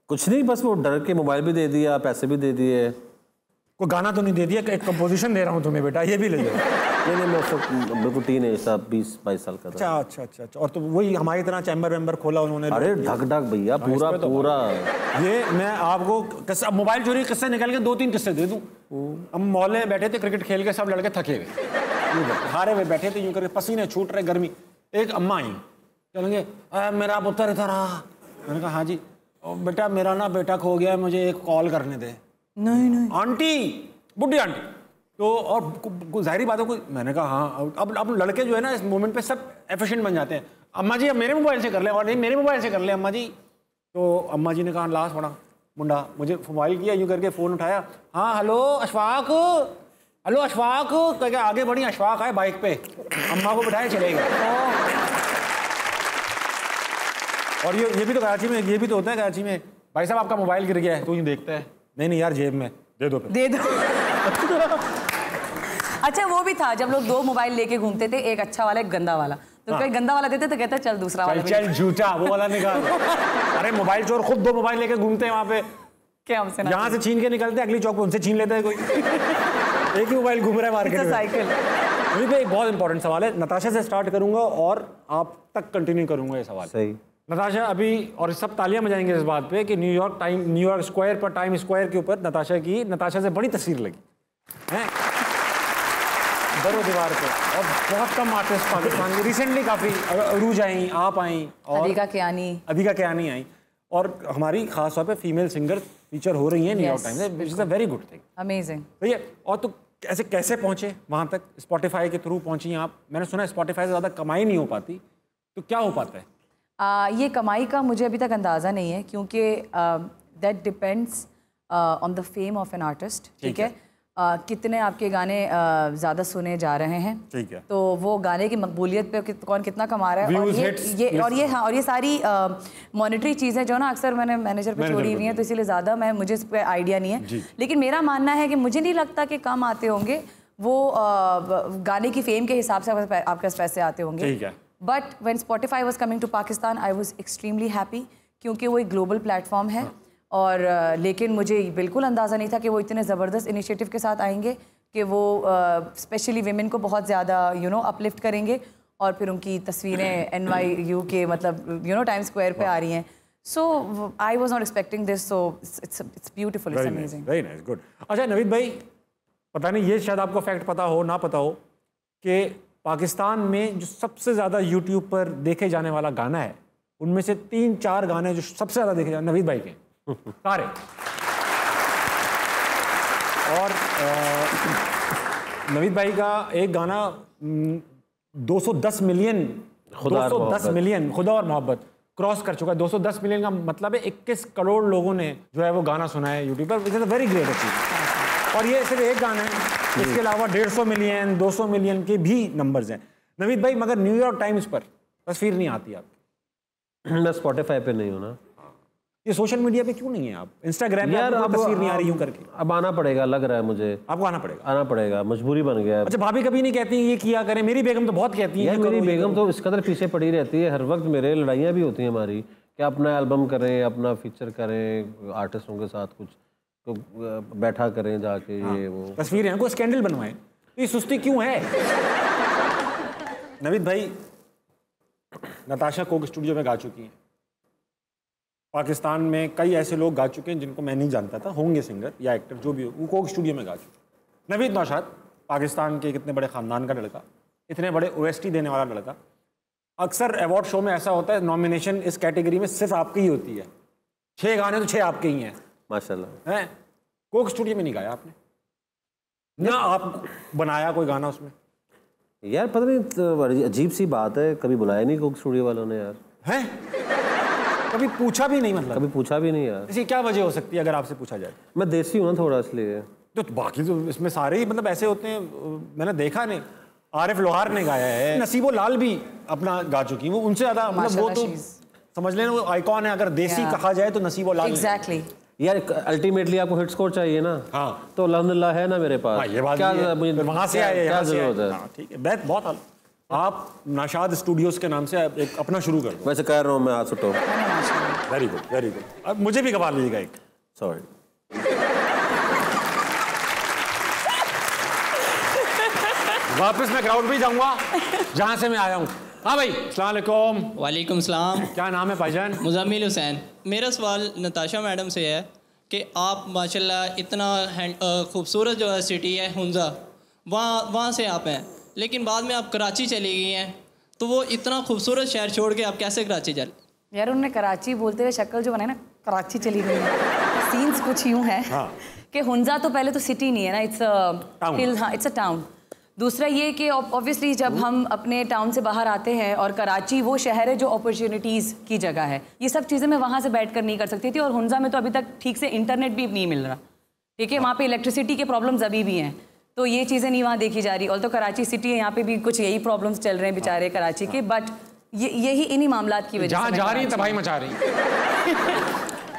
कुछ नहीं, बस वो डर के मोबाइल भी दे दिया, पैसे भी दे दिए। कोई गाना तो नहीं दे दिया? एक कंपोजिशन दे रहा हूँ तुम्हें बेटा, ये भी ले जाओ। नहीं, मैं उसको बिल्कुल टीनेज था, 20-22 साल का था। अच्छा। और तो वही हमारी तरह चैम्बर वैम्बर खोला उन्होंने? अरे ढक भैया, पूरा। ये मैं आपको मोबाइल चोरी किस्से निकल के 2-3 किस्से दे दूं। हम मोहल्ले में बैठे थे, क्रिकेट खेल के सब लड़के थके हुए, हारे हुए बैठे थे, यूं करके पसीने छूट रहे, गर्मी। एक अम्मा आई, कहेंगे मेरा पुत्र इधर आ। मैंने कहा हाँ जी। बेटा मेरा ना बेटा खो गया है, मुझे एक कॉल करने दे। नहीं आंटी, बुढ़ी आंटी। तो और जाहिर बात है कोई, मैंने कहा हाँ। अब लड़के जो है ना इस मोमेंट पे सब एफिशिएंट बन जाते हैं। अम्मा जी अब मेरे मोबाइल से कर ले, और नहीं मेरे मोबाइल से कर ले अम्मा जी। तो अम्मा जी ने कहा लास्ट बड़ा मुंडा, मुझे मोबाइल किया, यूँ करके फ़ोन उठाया, हाँ हेलो अशफाक, हेलो अशफाक कह के आगे बढ़ी। अशफाक आए बाइक पे, अम्मा को बिठाए चले गए। और ये भी तो कराची में, ये भी तो होता है कराची में, भाई साहब आपका मोबाइल गिर गया है, तू ही देखता है। नहीं नहीं यार जेब में दे दो, दे दो। अच्छा वो भी था जब लोग 2 मोबाइल लेके घूमते थे, एक अच्छा वाला एक गंदा वाला, तो कोई गंदा वाला देते तो कहता चल दूसरा वाला चल झूठा वो वाला निकाल। अरे मोबाइल चोर खुद 2 मोबाइल लेके घूमते हैं वहाँ पे, क्या हमसे ना यहाँ से छीन के निकलते हैं, अगली चौक पे उनसे छीन लेता है कोई। एक ही मोबाइल घूम रहा है मार्केट में। साइकिल। अभी पे एक बहुत इंपॉर्टेंट सवाल है, नताशा से स्टार्ट करूंगा और आप तक कंटिन्यू करूंगा ये सवाल। सही। नताशा अभी, और सब तालियां बजाएंगे इस बात पे कि न्यूयॉर्क स्क्वायर पर, टाइम स्क्वायर के ऊपर नताशा से बड़ी तस्वीर लगी है दरो दीवार पे, और बहुत कम आर्टिस्ट पाकिस्तान के रिसेंटली काफ़ी, अरूज आई, आप आई, और अदिका कियानी आई, और हमारी खास तौर पे फीमेल सिंगर फीचर हो रही है न्यूयॉर्क टाइम्स में, which is a very good thing. Amazing. भैया और तो ऐसे कैसे पहुंचे वहाँ तक? स्पॉटिफाई के थ्रू पहुंची आप? मैंने सुना है स्पॉटिफाई से ज़्यादा कमाई नहीं हो पाती, तो क्या हो पाता है? ये कमाई का मुझे अभी तक अंदाज़ा नहीं है, क्योंकि that depends on the fame of an artist. ठीक है, कितने आपके गाने ज़्यादा सुने जा रहे हैं, ठीक है, तो वो गाने की मकबूलियत पे कौन कितना कमा रहा है, और ये सारी मॉनिटरी चीज़ें जो ना अक्सर मैंने मैनेजर पे छोड़ी हुई हैं, तो इसीलिए ज़्यादा मुझे इस पर आइडिया नहीं है। लेकिन मेरा मानना है कि मुझे नहीं लगता कि कम आते होंगे वो, गाने की फेम के हिसाब से आपके पास पैसे आते होंगे। But when Spotify was coming to Pakistan I was extremely happy, क्योंकि वो एक ग्लोबल प्लेटफॉर्म है। और लेकिन मुझे बिल्कुल अंदाज़ा नहीं था कि वो इतने ज़बरदस्त इनिशिएटिव के साथ आएंगे कि वो स्पेशली विमेन को बहुत ज़्यादा अपलिफ्ट करेंगे, और फिर उनकी तस्वीरें NYU के मतलब टाइम स्क्वायर पे आ रही हैं। So I was not expecting this, so it's beautiful, it's amazing. Very nice, good. अच्छा नवीद भाई, पता नहीं ये शायद आपको फैक्ट पता हो ना पता हो कि पाकिस्तान में जो सबसे ज़्यादा यूट्यूब पर देखे जाने वाला गाना है, उनमें से 3-4 गाने जो सबसे ज़्यादा देखे जाते नवीद भाई के सारे। और नवीद भाई का एक गाना 210 मिलियन खुदा और मोहब्बत क्रॉस कर चुका है। 210 मिलियन का मतलब है 21 करोड़ लोगों ने जो है वो गाना सुना है यूट्यूब पर, which is a very great achievement. और ये सिर्फ एक गाना है, इसके अलावा 150 मिलियन 200 मिलियन के भी नंबर्स हैं। नवीद भाई मगर न्यूयॉर्क टाइम्स पर तस्वीर नहीं आती आपकी। मैं स्पॉटिफाई पे नहीं हूँ ना। ये सोशल मीडिया पे क्यों नहीं है आप? इंस्टाग्राम पे आपको तस्वीर नहीं आ रही यूं करके? अब आना पड़ेगा, लग रहा है मुझे। आपको आना पड़ेगा, मजबूरी बन गया है। अच्छा भाभी कभी नहीं कहती ये किया करें? मेरी बेगम तो बहुत कहती है। मेरी बेगम तो इस कदर पीछे पड़ी रहती है, हर वक्त मेरे लड़ाइयाँ भी होती हैं हमारी कि अपना एल्बम करें, अपना फीचर करें, आर्टिस्टों के साथ कुछ तो बैठा करें जाके, ये वो तस्वीरें कोई स्कैंडल बनवाएं, तो ये सुस्ती क्यों है? नवीद भाई, नताशा कोक स्टूडियो में गा चुकी हैं। पाकिस्तान में कई ऐसे लोग गा चुके हैं जिनको मैं नहीं जानता था, होंगे सिंगर या एक्टर जो भी हो, वो कोक स्टूडियो में गा चुके। नवीद नौशाद पाकिस्तान के कितने बड़े ख़ानदान का लड़का, इतने बड़े OST देने वाला लड़का। अक्सर अवार्ड शो में ऐसा होता है, नॉमिनेशन इस कैटेगरी में सिर्फ आपकी ही होती है, 6 गाने तो 6 आपके ही हैं माशाल्लाह। हैं? कोक स्टूडियो में नहीं गाया आपने ना, आप बनाया कोई गाना उसमें? यार पता नहीं, तो अजीब सी बात है, कभी बुलाया नहीं कोक स्टूडियो वालों ने यार। हैं? कभी पूछा भी नहीं? मतलब कभी पूछा भी नहीं यार। इसकी क्या वजह हो सकती है अगर आपसे पूछा जाए? मैं देसी हूँ ना थोड़ा, इसलिए। तो बाकी तो इसमें सारे ही मतलब ऐसे होते हैं, मैंने देखा नहीं। आरिफ लोहार ने गाया है, नसीबो लाल भी अपना गा चुकी, वो उनसे ज़्यादा मतलब वो तो समझ लेना वो आइकॉन है। अगर देसी कहा जाए तो नसीबो लाल। एग्जैक्टली यार, अल्टीमेटली आपको हिट स्कोर चाहिए ना। हाँ, तो अल्हम्दुलिल्लाह है ना मेरे पास। ये बात क्या वहाँ से आए, क्या जरूरत है? ठीक है, बहुत आप नाशाद स्टूडियोज के नाम से एक अपना शुरू कर दो। वैसे कह रहा हूँ मैं, हाथ उठाओ। Very good, very good. अब मुझे भी गवा लीजिएगा एक। सॉरी। वापस मैं ग्राउंड भी जाऊंगा जहाँ से मैं आया हूँ। हाँ भाई, अस्सलाम वालेकुम। वालेकुम सलाम। क्या नाम है भाईजान? मुज़म्मिल हुसैन। मेरा सवाल नताशा मैडम से है कि आप माशाल्लाह इतना खूबसूरत जो है सिटी है हुंजा, वहाँ से आप हैं, लेकिन बाद में आप कराची चली गई हैं, तो वो इतना खूबसूरत शहर छोड़ के आप कैसे कराची चल? यार उन्होंने कराची बोलते हुए शक्ल जो बनाई ना, कराची चली गई है। सीन्स कुछ यूँ हैं कि हुंजा तो पहले तो सिटी नहीं है ना, इट्स अ हिल। हाँ, इट्स अ टाउन। दूसरा ये कि ऑब्वियसली जब हम अपने टाउन से बाहर आते हैं, और कराची वो शहर है जो अपॉर्चुनिटीज़ की जगह है, ये सब चीज़ें मैं वहाँ से बैठ कर नहीं कर सकती थी। और हुंजा में तो अभी तक ठीक से इंटरनेट भी नहीं मिल रहा, ठीक है, वहाँ पे इलेक्ट्रिसिटी के प्रॉब्लम्स अभी भी हैं, तो ये चीज़ें नहीं वहाँ देखी जा रही। और तो कराची सिटी है, यहाँ पे भी कुछ यही प्रॉब्लम्स चल रहे हैं बेचारे कराची के, बट यही इन्हीं मामलात की वजह से जा रही है, तबाही मचा रही।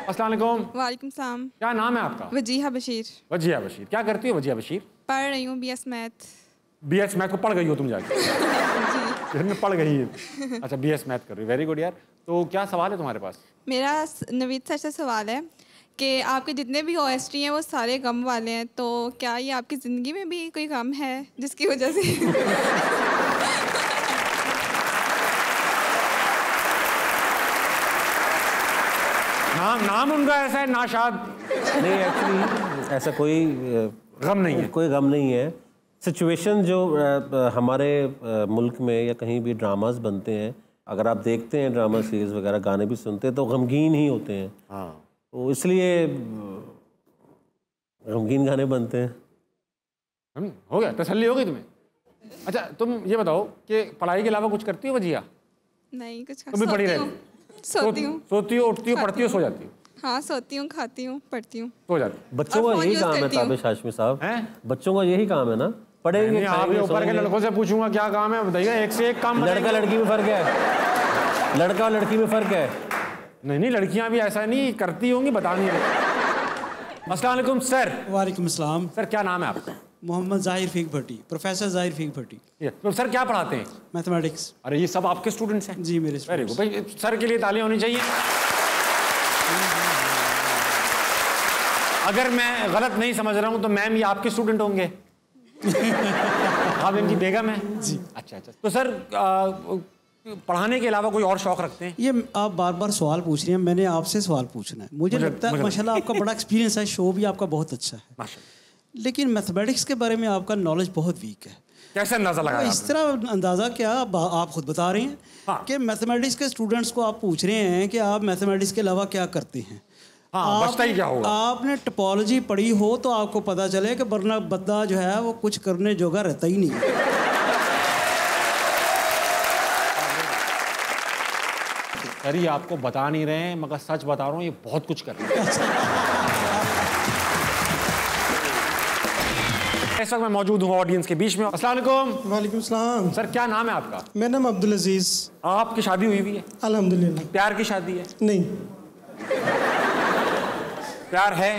अस्सलाम वालेकुम। वालेकुम सलाम। क्या नाम है आपका? वजीहा बशीर। वजीहा बशीर। क्या करती हो वजीहा बशीर? पढ़ रही हूँ BS मैथ। BS मैथ को पढ़ गई हो तुम जाके? घर में पढ़ गई है। अच्छा BS मैथ कर रही हो, वेरी गुड यार। तो क्या सवाल है तुम्हारे पास? मेरा नवीद सर से सवाल है कि आपके जितने भी OST हैं वो सारे गम वाले हैं, तो क्या ये आपकी ज़िंदगी में भी कोई गम है जिसकी वजह से नाम उनका ऐसा है नाशाद? नहीं, एक्चुअली ऐसा कोई गम नहीं है। कोई गम नहीं है। सिचुएशन जो हमारे मुल्क में या कहीं भी ड्रामास बनते हैं, अगर आप देखते हैं ड्रामा सीरीज वगैरह, गाने भी सुनते हैं तो गमगीन ही होते हैं। हाँ, तो इसलिए गमगीन गाने बनते हैं। हो गया, तसल्ली हो गई तुम्हें? अच्छा तुम ये बताओ कि पढ़ाई के अलावा कुछ करती हो वजीहा? नहीं कुछ। तुम भी पढ़ी रहती? सोती हूँ। सोती हो, उठती हो, पढ़ती हो, सो जाती हो? हाँ, सोती हूँ, खाती हूँ, पढ़ती हूँ, सो जाती। बच्चों का यही काम है ताबिश हाशमी साहब, बच्चों का यही काम है ना, पढ़ेंगे। आप ऊपर के लड़कों से पूछूंगा क्या काम है, बताइए। एक से एक काम। लड़का लड़की में फर्क है? लड़का और लड़की में फर्क है? नहीं, लड़कियां भी ऐसा नहीं करती होंगी, बता नहीं रही। अस्सलाम वालेकुम सर। वालेकुम अस्सलाम। सर क्या नाम है आपका? मोहम्मद ज़ाहिर फ़ीक भट्टी, प्रोफेसर ज़ाहिर फ़ीक भट्टी। तो सर क्या पढ़ाते हैं? मैथमेटिक्स। अरे ये सब आपके स्टूडेंट्स हैं? जी मेरे वेरी गुड भाई, सर के लिए तालियां होनी चाहिए। अगर मैं गलत नहीं समझ रहा हूँ तो मैम ये आपके स्टूडेंट होंगे? आप इनकी बेगम है? जी। अच्छा। तो सर पढ़ाने के अलावा कोई और शौक रखते हैं? ये आप बार बार सवाल पूछ रहे हैं, मैंने आपसे सवाल पूछना है। मुझे लगता है माशाल्लाह आपका बड़ा एक्सपीरियंस है, शो भी आपका बहुत अच्छा है माशाल्लाह, लेकिन मैथमेटिक्स के बारे में आपका नॉलेज बहुत वीक है। कैसे अंदाजा लगाया? इस तरह अंदाज़ा क्या, आप खुद बता रहे हैं कि मैथमेटिक्स के स्टूडेंट्स को आप पूछ रहे हैं कि आप मैथमेटिक्स के अलावा क्या करते हैं। बचता ही क्या होगा? आपने टोपोलॉजी पढ़ी हो तो आपको पता चले कि वरना बंदा जो है वो कुछ करने जोगा रहता ही नहीं। अरे आपको बता नहीं रहे हैं, मगर सच बता रहा हूँ, ये बहुत कुछ कर रहे हैं। इस वक्त मैं मौजूद हूँ ऑडियंस के बीच में। अस्सलाम वालेकुम। वालेकुम सलाम। सर क्या नाम है आपका? मेरा नाम अब्दुल अजीज। आपकी शादी हुई हुई है? अल्हम्दुलिल्लाह। प्यार की शादी है? नहीं। प्यार है?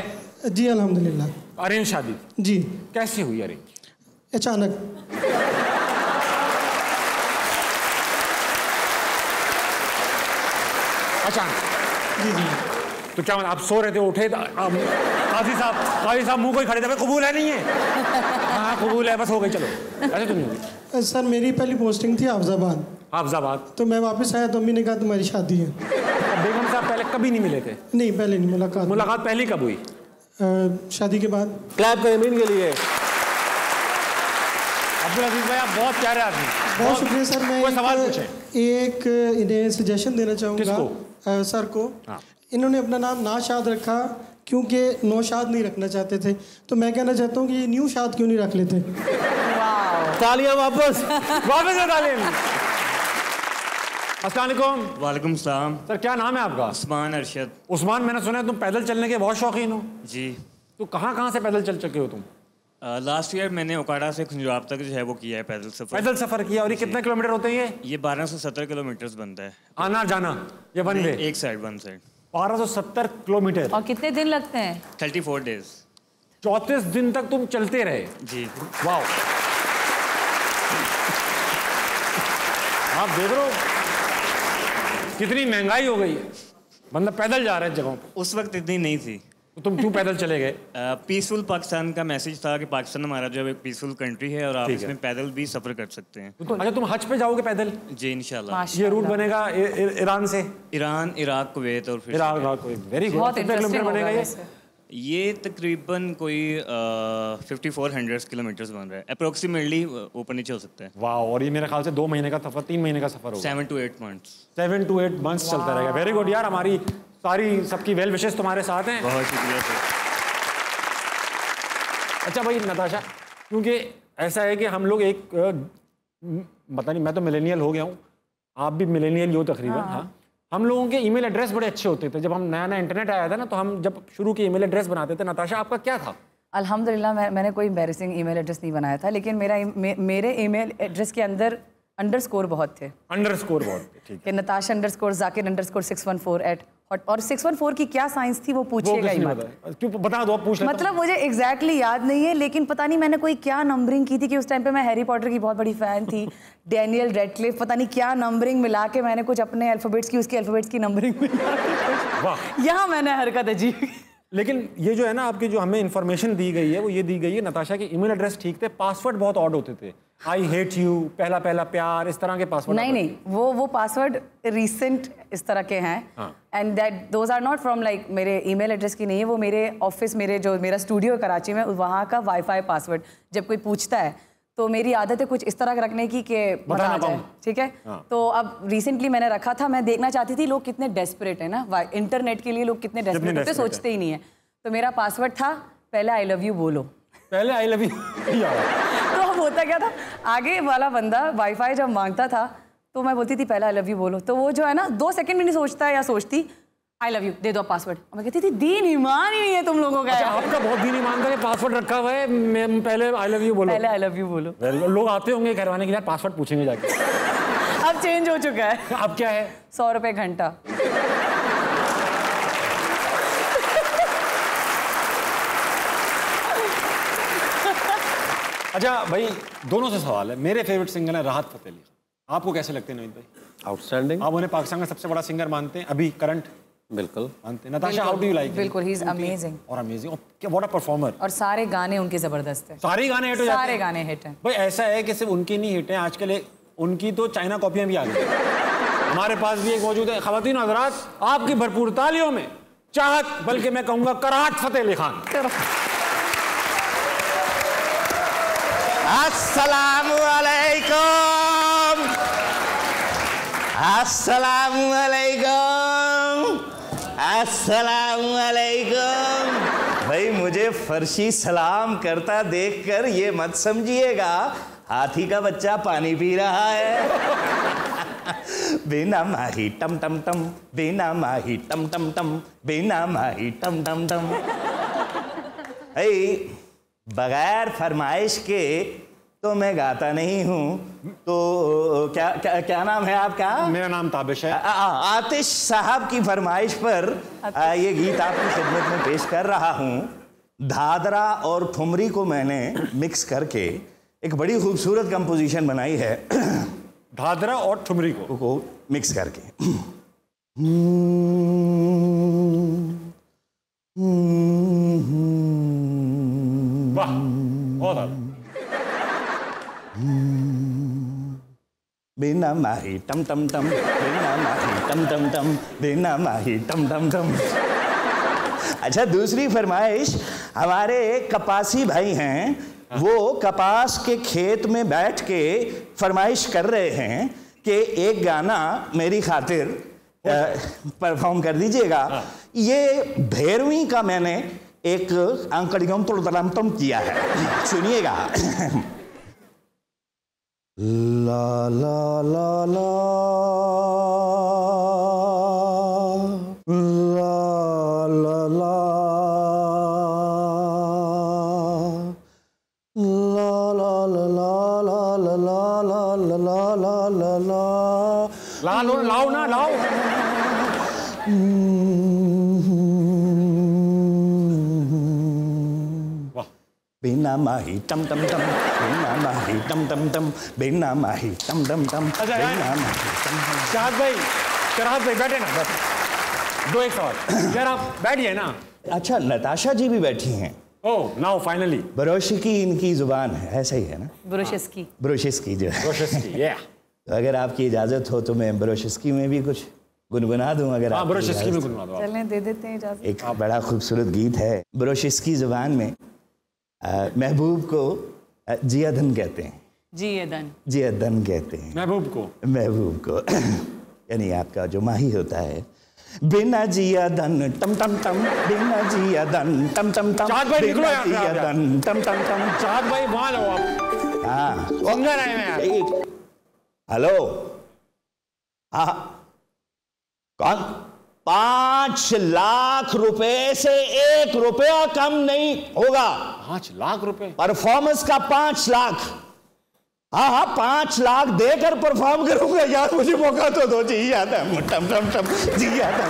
जी अल्हम्दुलिल्लाह। अरेंज शादी? जी। कैसे हुई अरेंज? अचानक। अचानक? जी जी। तो क्या मतलब आप सो रहे थे, उठे, काजी साहब मुंह को ही खड़े थे, कबूल है नहीं है? हाँ कबूल है, बस हो गई, चलो। ऐसे तो नहीं हुई? सर मेरी पहली पोस्टिंग थी हाफजाबाद। हाफजाबाद? तो मैं वापस आया तो अम्मी ने कहा तुम्हारी शादी है। बेगम साहब पहले कभी नहीं मिले थे? नहीं, पहले नहीं। मुलाकात पहली कब हुई? शादी के बाद। क्लैप करें मीन के लिए। अब्दुल अजीज भाई आप बहुत प्यारे आदमी। बहुत शुक्रिया सर। मैं कोई सवाल पूछे? एक इन्हें सजेशन देना चाहूँगा सर को। इन्होंने अपना नाम नाशाद रखा क्योंकि नौशाद नहीं रखना चाहते थे, तो मैं कहना चाहता हूँ कि ये न्यू शाद क्यों नहीं रख लेते? तालियां वापस वापस तालियां। अस्सलाम वालेकुम। वालेकुम सलाम। सर क्या नाम है आपका? उस्मान अरशद। उस्मान, मैंने सुना है तुम पैदल चलने के बहुत शौकीन हो। जी। तो कहाँ से पैदल चल चुके हो तुम? लास्ट ईयर मैंने ओकाड़ा से खुंजराब तक जो है वो किया है पैदल सफर। पैदल सफर किया। और ये कितने किलोमीटर होते हैं? ये 1270 किलोमीटर बनता है आना जाना, ये वन वे? एक साइड 1270 किलोमीटर। और कितने दिन लगते हैं? 34 डेज। 34 दिन तक तुम चलते रहे? जी। वाह। आप देख रहे हो कितनी महंगाई हो गई है, बंदा पैदल जा रहा है जगहों पर। उस वक्त इतनी नहीं थी। तो तुम क्यों पैदल चले गए? पीसफुल पाकिस्तान का मैसेज था कि पाकिस्तान हमारा जो एक पीसफुल कंट्री है और आप इसमें पैदल भी सफर कर सकते हैं। अच्छा तुम हज पे जाओगे पैदल? जी इंशाल्लाह। ये रूट बनेगा ईरान से? ईरान, इराक, कुवैत और फिर इराक। Very good. कितने किलोमीटर बनेगा ये तकरीबन कोई 5400 किलोमीटर बन रहा है अप्रोक्सीमेटली, ऊपर नीचे हो सकता है। वाह। और ये मेरे ख्याल से 2 महीने का सफर, 3 महीने का सफर होगा। 7 to 8 months। 7 to 8 months चलता रहेगा। वेरी गुड यार, हमारी सारी सबकी वेल विशेस तुम्हारे साथ हैं। बहुत शुक्रिया सर। अच्छा भाई नताशा, क्योंकि ऐसा है कि हम लोग एक पता नहीं, मैं तो मिलेनियल हो गया हूँ, आप भी मिलेनियल ही हो तकरीबन। हाँ। हम लोगों के ईमेल एड्रेस बड़े अच्छे होते थे। जब हम नया इंटरनेट आया था ना, तो हम जब शुरू के ईमेल एड्रेस बनाते थे। नताशा आपका क्या था? अल्हम्दुलिल्लाह मैंने कोई एम्बैरेसिंग ईमेल एड्रेस नहीं बनाया था, लेकिन मेरे ईमेल एड्रेस के अंदर अंडरस्कोर बहुत थे। अंडरस्कोर बहुत थे, ठीक है। कि नताशा _जाकिर _614 और 614 की क्या साइंस थी वो पूछिएगा ही मत। क्यों बता दो, पूछ लेता मतलब मुझे एग्जैक्टली याद नहीं है, लेकिन पता नहीं मैंने कोई क्या नंबरिंग की थी कि उस टाइम पे मैं हैरी पॉटर की बहुत बड़ी फैन थी। डैनियल रेडक्लिफ, पता नहीं क्या नंबरिंग मिला के मैंने कुछ अपने अल्फाबेट्स की, उसके अल्फाबेट्स की नंबरिंग मिला के यहाँ मैंने हरकत अजीब। लेकिन ये जो है ना आपकी जो हमें इंफॉर्मेशन दी गई है वो ये दी गई है नताशा के ईमेल एड्रेस ठीक थे, पासवर्ड बहुत ऑड होते थे। आई हेट यू, पहला पहला प्यार, इस तरह के पासवर्ड। नहीं, वो पासवर्ड रिसेंट इस तरह के हैं, and that those are not from like मेरे ईमेल एड्रेस की नहीं है, वो मेरे ऑफिस, मेरा स्टूडियो है कराची में, वहाँ का वाईफाई पासवर्ड जब कोई पूछता है तो मेरी आदत है कुछ इस तरह रखने की कि बता जाए, ठीक है। तो अब रिसेंटली मैंने रखा था, मैं देखना चाहती थी लोग कितने डेस्परेट है ना, इंटरनेट के लिए लोग कितने डेस्परेट होते, सोचते ही नहीं है। तो मेरा पासवर्ड था पहले आई लव यू बोलो, पहले आई लव यू। तो अब होता क्या था, आगे वाला बंदा वाईफाई जब मांगता था तो मैं बोलती थी पहले आई लव यू बोलो, तो वो जो है ना 2 सेकंड भी नहीं सोचता है या सोचती, आई लव यू दे दो पासवर्ड। मैं कहती थी दीन ईमान ही नहीं है तुम लोगों का। अच्छा, आपका बहुत दीन ईमान का पासवर्ड रखा हुआ है, मैं पहले आई लव यू बोलो, पहले आई लव यू बोलो। लोग आते होंगे करवाने के लिए, पासवर्ड पूछेंगे जाके। अब चेंज हो चुका है, अब क्या है, 100 रुपए घंटा। अच्छा भाई, दोनों से सवाल है। मेरे फेवरेट सिंगर है राहत फ़तेह अली खान, आपको कैसे लगते हैं नवीद भाई? आउटस्टैंडिंग। आप उन्हें पाकिस्तान का सबसे बड़ा सिंगर मानते हैं अभी करंट? बिल्कुल मानते हैं। Natasha, how do you like? बिल्कुल, ही इज अमेजिंग। और अमेजिंग, व्हाट अ परफॉर्मर। और सारे गाने उनके जबरदस्त हैं। सारे गाने हिट हो जाते हैं। सारे गाने हिट हैं भाई। ऐसा है कि सिर्फ उनकी नहीं हिट है, आजकल उनकी तो चाइना कॉपियां भी आ गई। हमारे पास भी एक मौजूद है। ख़वातीन और हज़रात, आपकी भरपूर तालियों में चाहत, बल्कि मैं कहूँगा कराहत फ़तेह अली खान। अस्सलामु अलैकुम, अस्सलामु अलैकुम, अस्सलामु अलैकुम। भाई मुझे फर्शी सलाम करता देखकर ये मत समझिएगा हाथी का बच्चा पानी पी रहा है। बिना माही टम टम टम, बिना माही टम टम टम, बिना माही टम टम टम। बगैर फरमाइश के तो मैं गाता नहीं हूँ। तो क्या क्या क्या नाम है आपका? मेरा नाम ताबिश है। आतिश साहब की फरमाइश पर ये गीत आपकी खिदमत में पेश कर रहा हूँ। दादरा और ठुमरी को मैंने मिक्स करके एक बड़ी खूबसूरत कंपोजिशन बनाई है। दादरा और ठुमरी को मिक्स करके। वाह, बहुत बिना माही टम टम टम, बिना माही टम टम टम, बिना माही टम टम टम। अच्छा, दूसरी फरमाइश, हमारे कपासी भाई हैं, वो कपास के खेत में बैठ के फरमाइश कर रहे हैं कि एक गाना मेरी खातिर परफॉर्म कर दीजिएगा। ये 12वीं का मैंने एक अंकड़ियों तो किया है, सुनिएगा। ला ला ला ला ला ला लाओ ना लाओ। बिना माही टम टम टम, बिना माही टम टम टम, बिना माही टम टम टम। चाहत भाई, कराहत भाई बैठे ना, बैठे। दो एक सवाल यार, आप बैठिए ना। अच्छा, नताशा जी भी बैठी हैं। ओह, नाउ फाइनली। ब्रोशिकी इनकी जुबान है, ऐसा ही है ना? ब्रोशिस्की। ब्रोशिस्की जो है। ब्रोशिस्की, या। तो अगर आपकी इजाजत हो तो मैं ब्रोशिस्की में भी कुछ गुनगुना दूं। अगर आप ब्रोशिस्की में गुनगुना दो। चलें, दे देते हैं इजाजत। एक बड़ा खूबसूरत गीत है ब्रोशिस्की जुबान में। महबूब को जियादन कहते हैं। जियादन, जियादन कहते हैं महबूब को। महबूब को यानी आपका जो माही होता है। बिना जियादन टम टम टम, बिना जियादन टम टम टम, बिना जियादन टम टम टम। चाहत भाई वहां लो आप। हाँ, सिंगर आए हैं यार। हेलो, हाँ, कौन? 5 लाख रुपए से 1 रुपया कम नहीं होगा। 5 लाख रुपए? परफॉर्मेंस का 5 लाख। हाँ हाँ 5 लाख देकर परफॉर्म करूंगा यार, मुझे मौका तो दो। जी याद है टम टम टम, जी याद है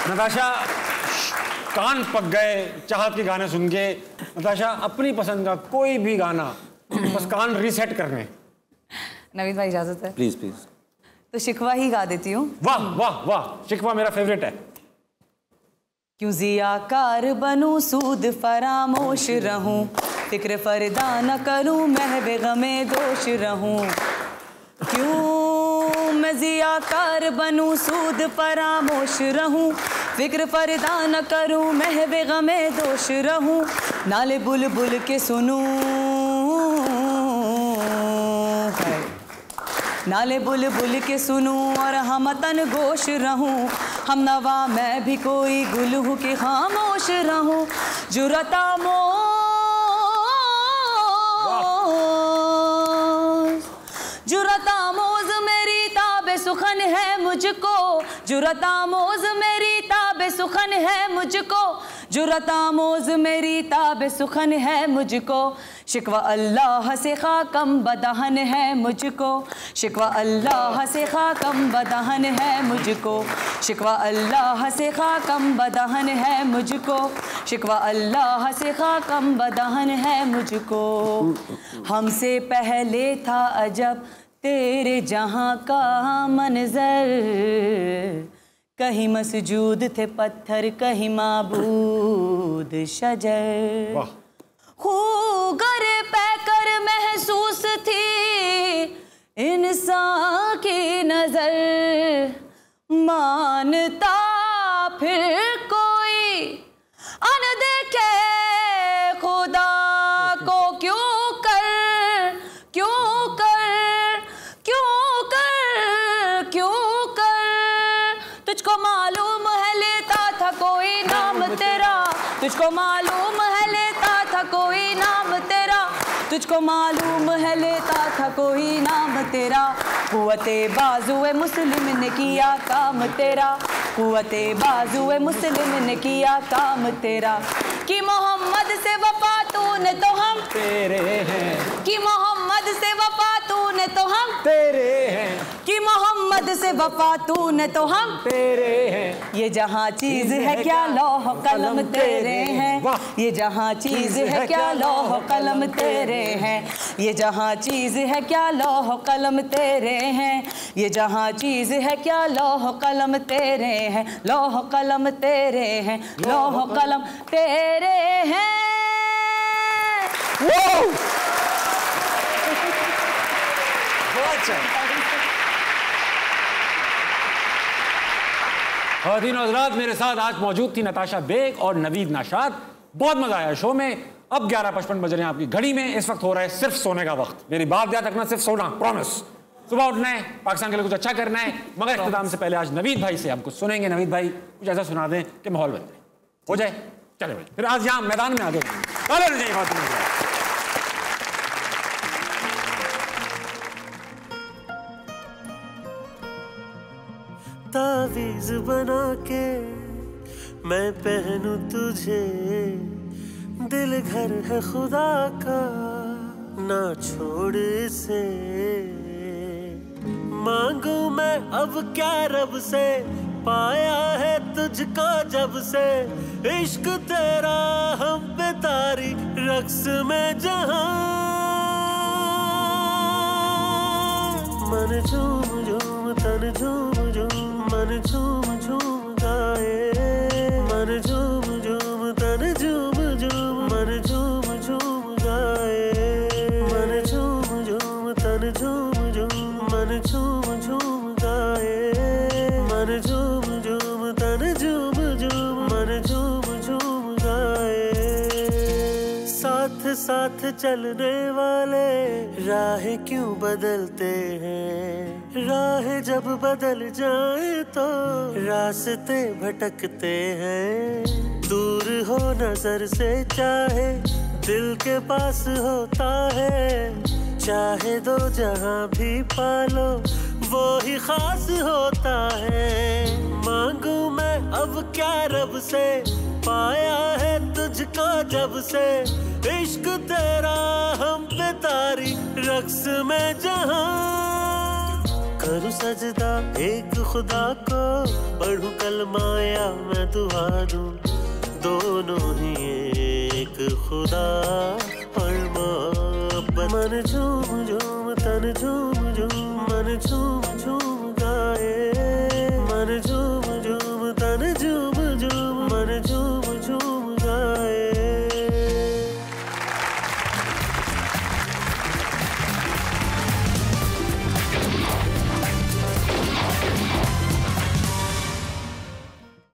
नताशा, कान पक गए चाहत के गाने सुन के। नताशा, अपनी पसंद का कोई भी गाना, बस कान रीसेट करने। नवीद भाई इजाजत है? Please please. तो शिकवा ही गा देती हूँ। वाह वाह वाह, शिकवा मेरा फेवरेट है। क्यों ज़ियाकार बनूं, सूद फरामोश रहूं, फिक्र फरदा न करूं, महवे गमे दोष रहूं। क्यों मैं ज़ियाकार बनूं, सूद फरामोश रहूं, फिक्र फरदा न करूं, महवे गमे दोष रहूं। नाले बुलबुल के सुनूं, नाले बुलबुल के सुनूं और हम तन गोश रहूं। हम नवा मैं भी कोई गुल हूँ कि खामोश रहूं। जुरता मोज मेरी ताबे सुखन है मुझको, जुरता मोज मेरी ताबे सुखन है मुझको, जुरता मोज मेरी ताबे सुखन है मुझको। शिकवा अल्लाह से खाकम बदहन है मुझको, शिकवा अल्लाह से खाकम बदहन है मुझको, शिकवा अल्लाह से खाकम बदहन है मुझको, शिकवा अल्लाह से खाकम बदहन है मुझको। हमसे पहले था अजब तेरे जहाँ का मंजर, कहीं मसजूद थे पत्थर, कहीं माबूद शजर। खूगर पैकर महसूस थी इंसान की नजर, मानता फिर कोई अनदेखे खुदा को। क्यों कर क्यों कर क्यों कर क्यों कर, तुझको मालूम है लेता था कोई नाम तेरा, तुझको मालूम है लेता था कोई नाम तेरा, तुझको मालूम है लेता था कोई नाम तेरा। कुव्वते बाजुए मुस्लिम ने किया काम तेरा, कुव्वते बाजुए मुस्लिम ने किया काम तेरा। कि मोहम्मद से वफा तूने तो हम तेरे हैं, कि मोहम्मद से वफा तूने तो हम तेरे हैं, कि मोहम्मद से वफा तूने तो हम तेरे हैं। ये जहाँ चीज है क्या लौह कलम तेरे हैं, ये जहाँ चीज है क्या लौह कलम तेरे हैं, ये जहाँ चीज है क्या लौह कलम तेरे हैं, ये जहाँ चीज है क्या लौह कलम तेरे हैं, लौह कलम तेरे हैं, लौह कलम तेरे हैं। ख़वातीन और हज़रात, मेरे साथ आज मौजूद थी नताशा बेग और नवीद नाशाद। बहुत मजा आया शो में। अब 11:55 बज रहे हैं आपकी घड़ी में। इस वक्त हो रहा है सिर्फ सोने का वक्त। मेरी बात याद रखना, सिर्फ सोना, प्रॉमिस। सुबह उठना है, पाकिस्तान के लिए कुछ अच्छा करना है। मगर इख्तिताम से पहले आज नवीद भाई से हम कुछ सुनेंगे। नवीद भाई कुछ ऐसा सुना दें कि माहौल बन जाए, हो जाए। चले भाई, फिर आज यहाँ मैदान में आगे तावीज़ बना के मैं पहनूं तुझे, दिल घर है खुदा का ना छोड़ इसे। मांगू मैं अब क्या रब से, पाया है तुझको जब से। इश्क तेरा हम पे तारी रक्स में जहां, मन झूम झूम तन झूम झूम, मन झूम झूम गाए। मन झूम झूम तन झूम झूम, मन झूम झूम गाए। मन झूम झूम तन झूम झूम, मन झूम झूम गाए। मन झूम झूम तन झूम झूम, मन झूम झूम गाए। साथ साथ चलने वाले राह क्यों बदलते हैं, राह जब बदल जाए तो रास्ते भटकते हैं। दूर हो नजर से चाहे दिल के पास होता है, चाहे दो जहां भी पालो वो ही खास होता है। मांगू मैं अब क्या रब से, पाया है तुझ आज का जब से इश्क तेरा हम पे तारी रक्स में जहां करूं सजदा एक खुदा को पढ़ूं कलमा या मैं दुआ दूं दोनों ही एक खुदा और मोहब्बत मन झूम झूम तन झूम झूम मन झूम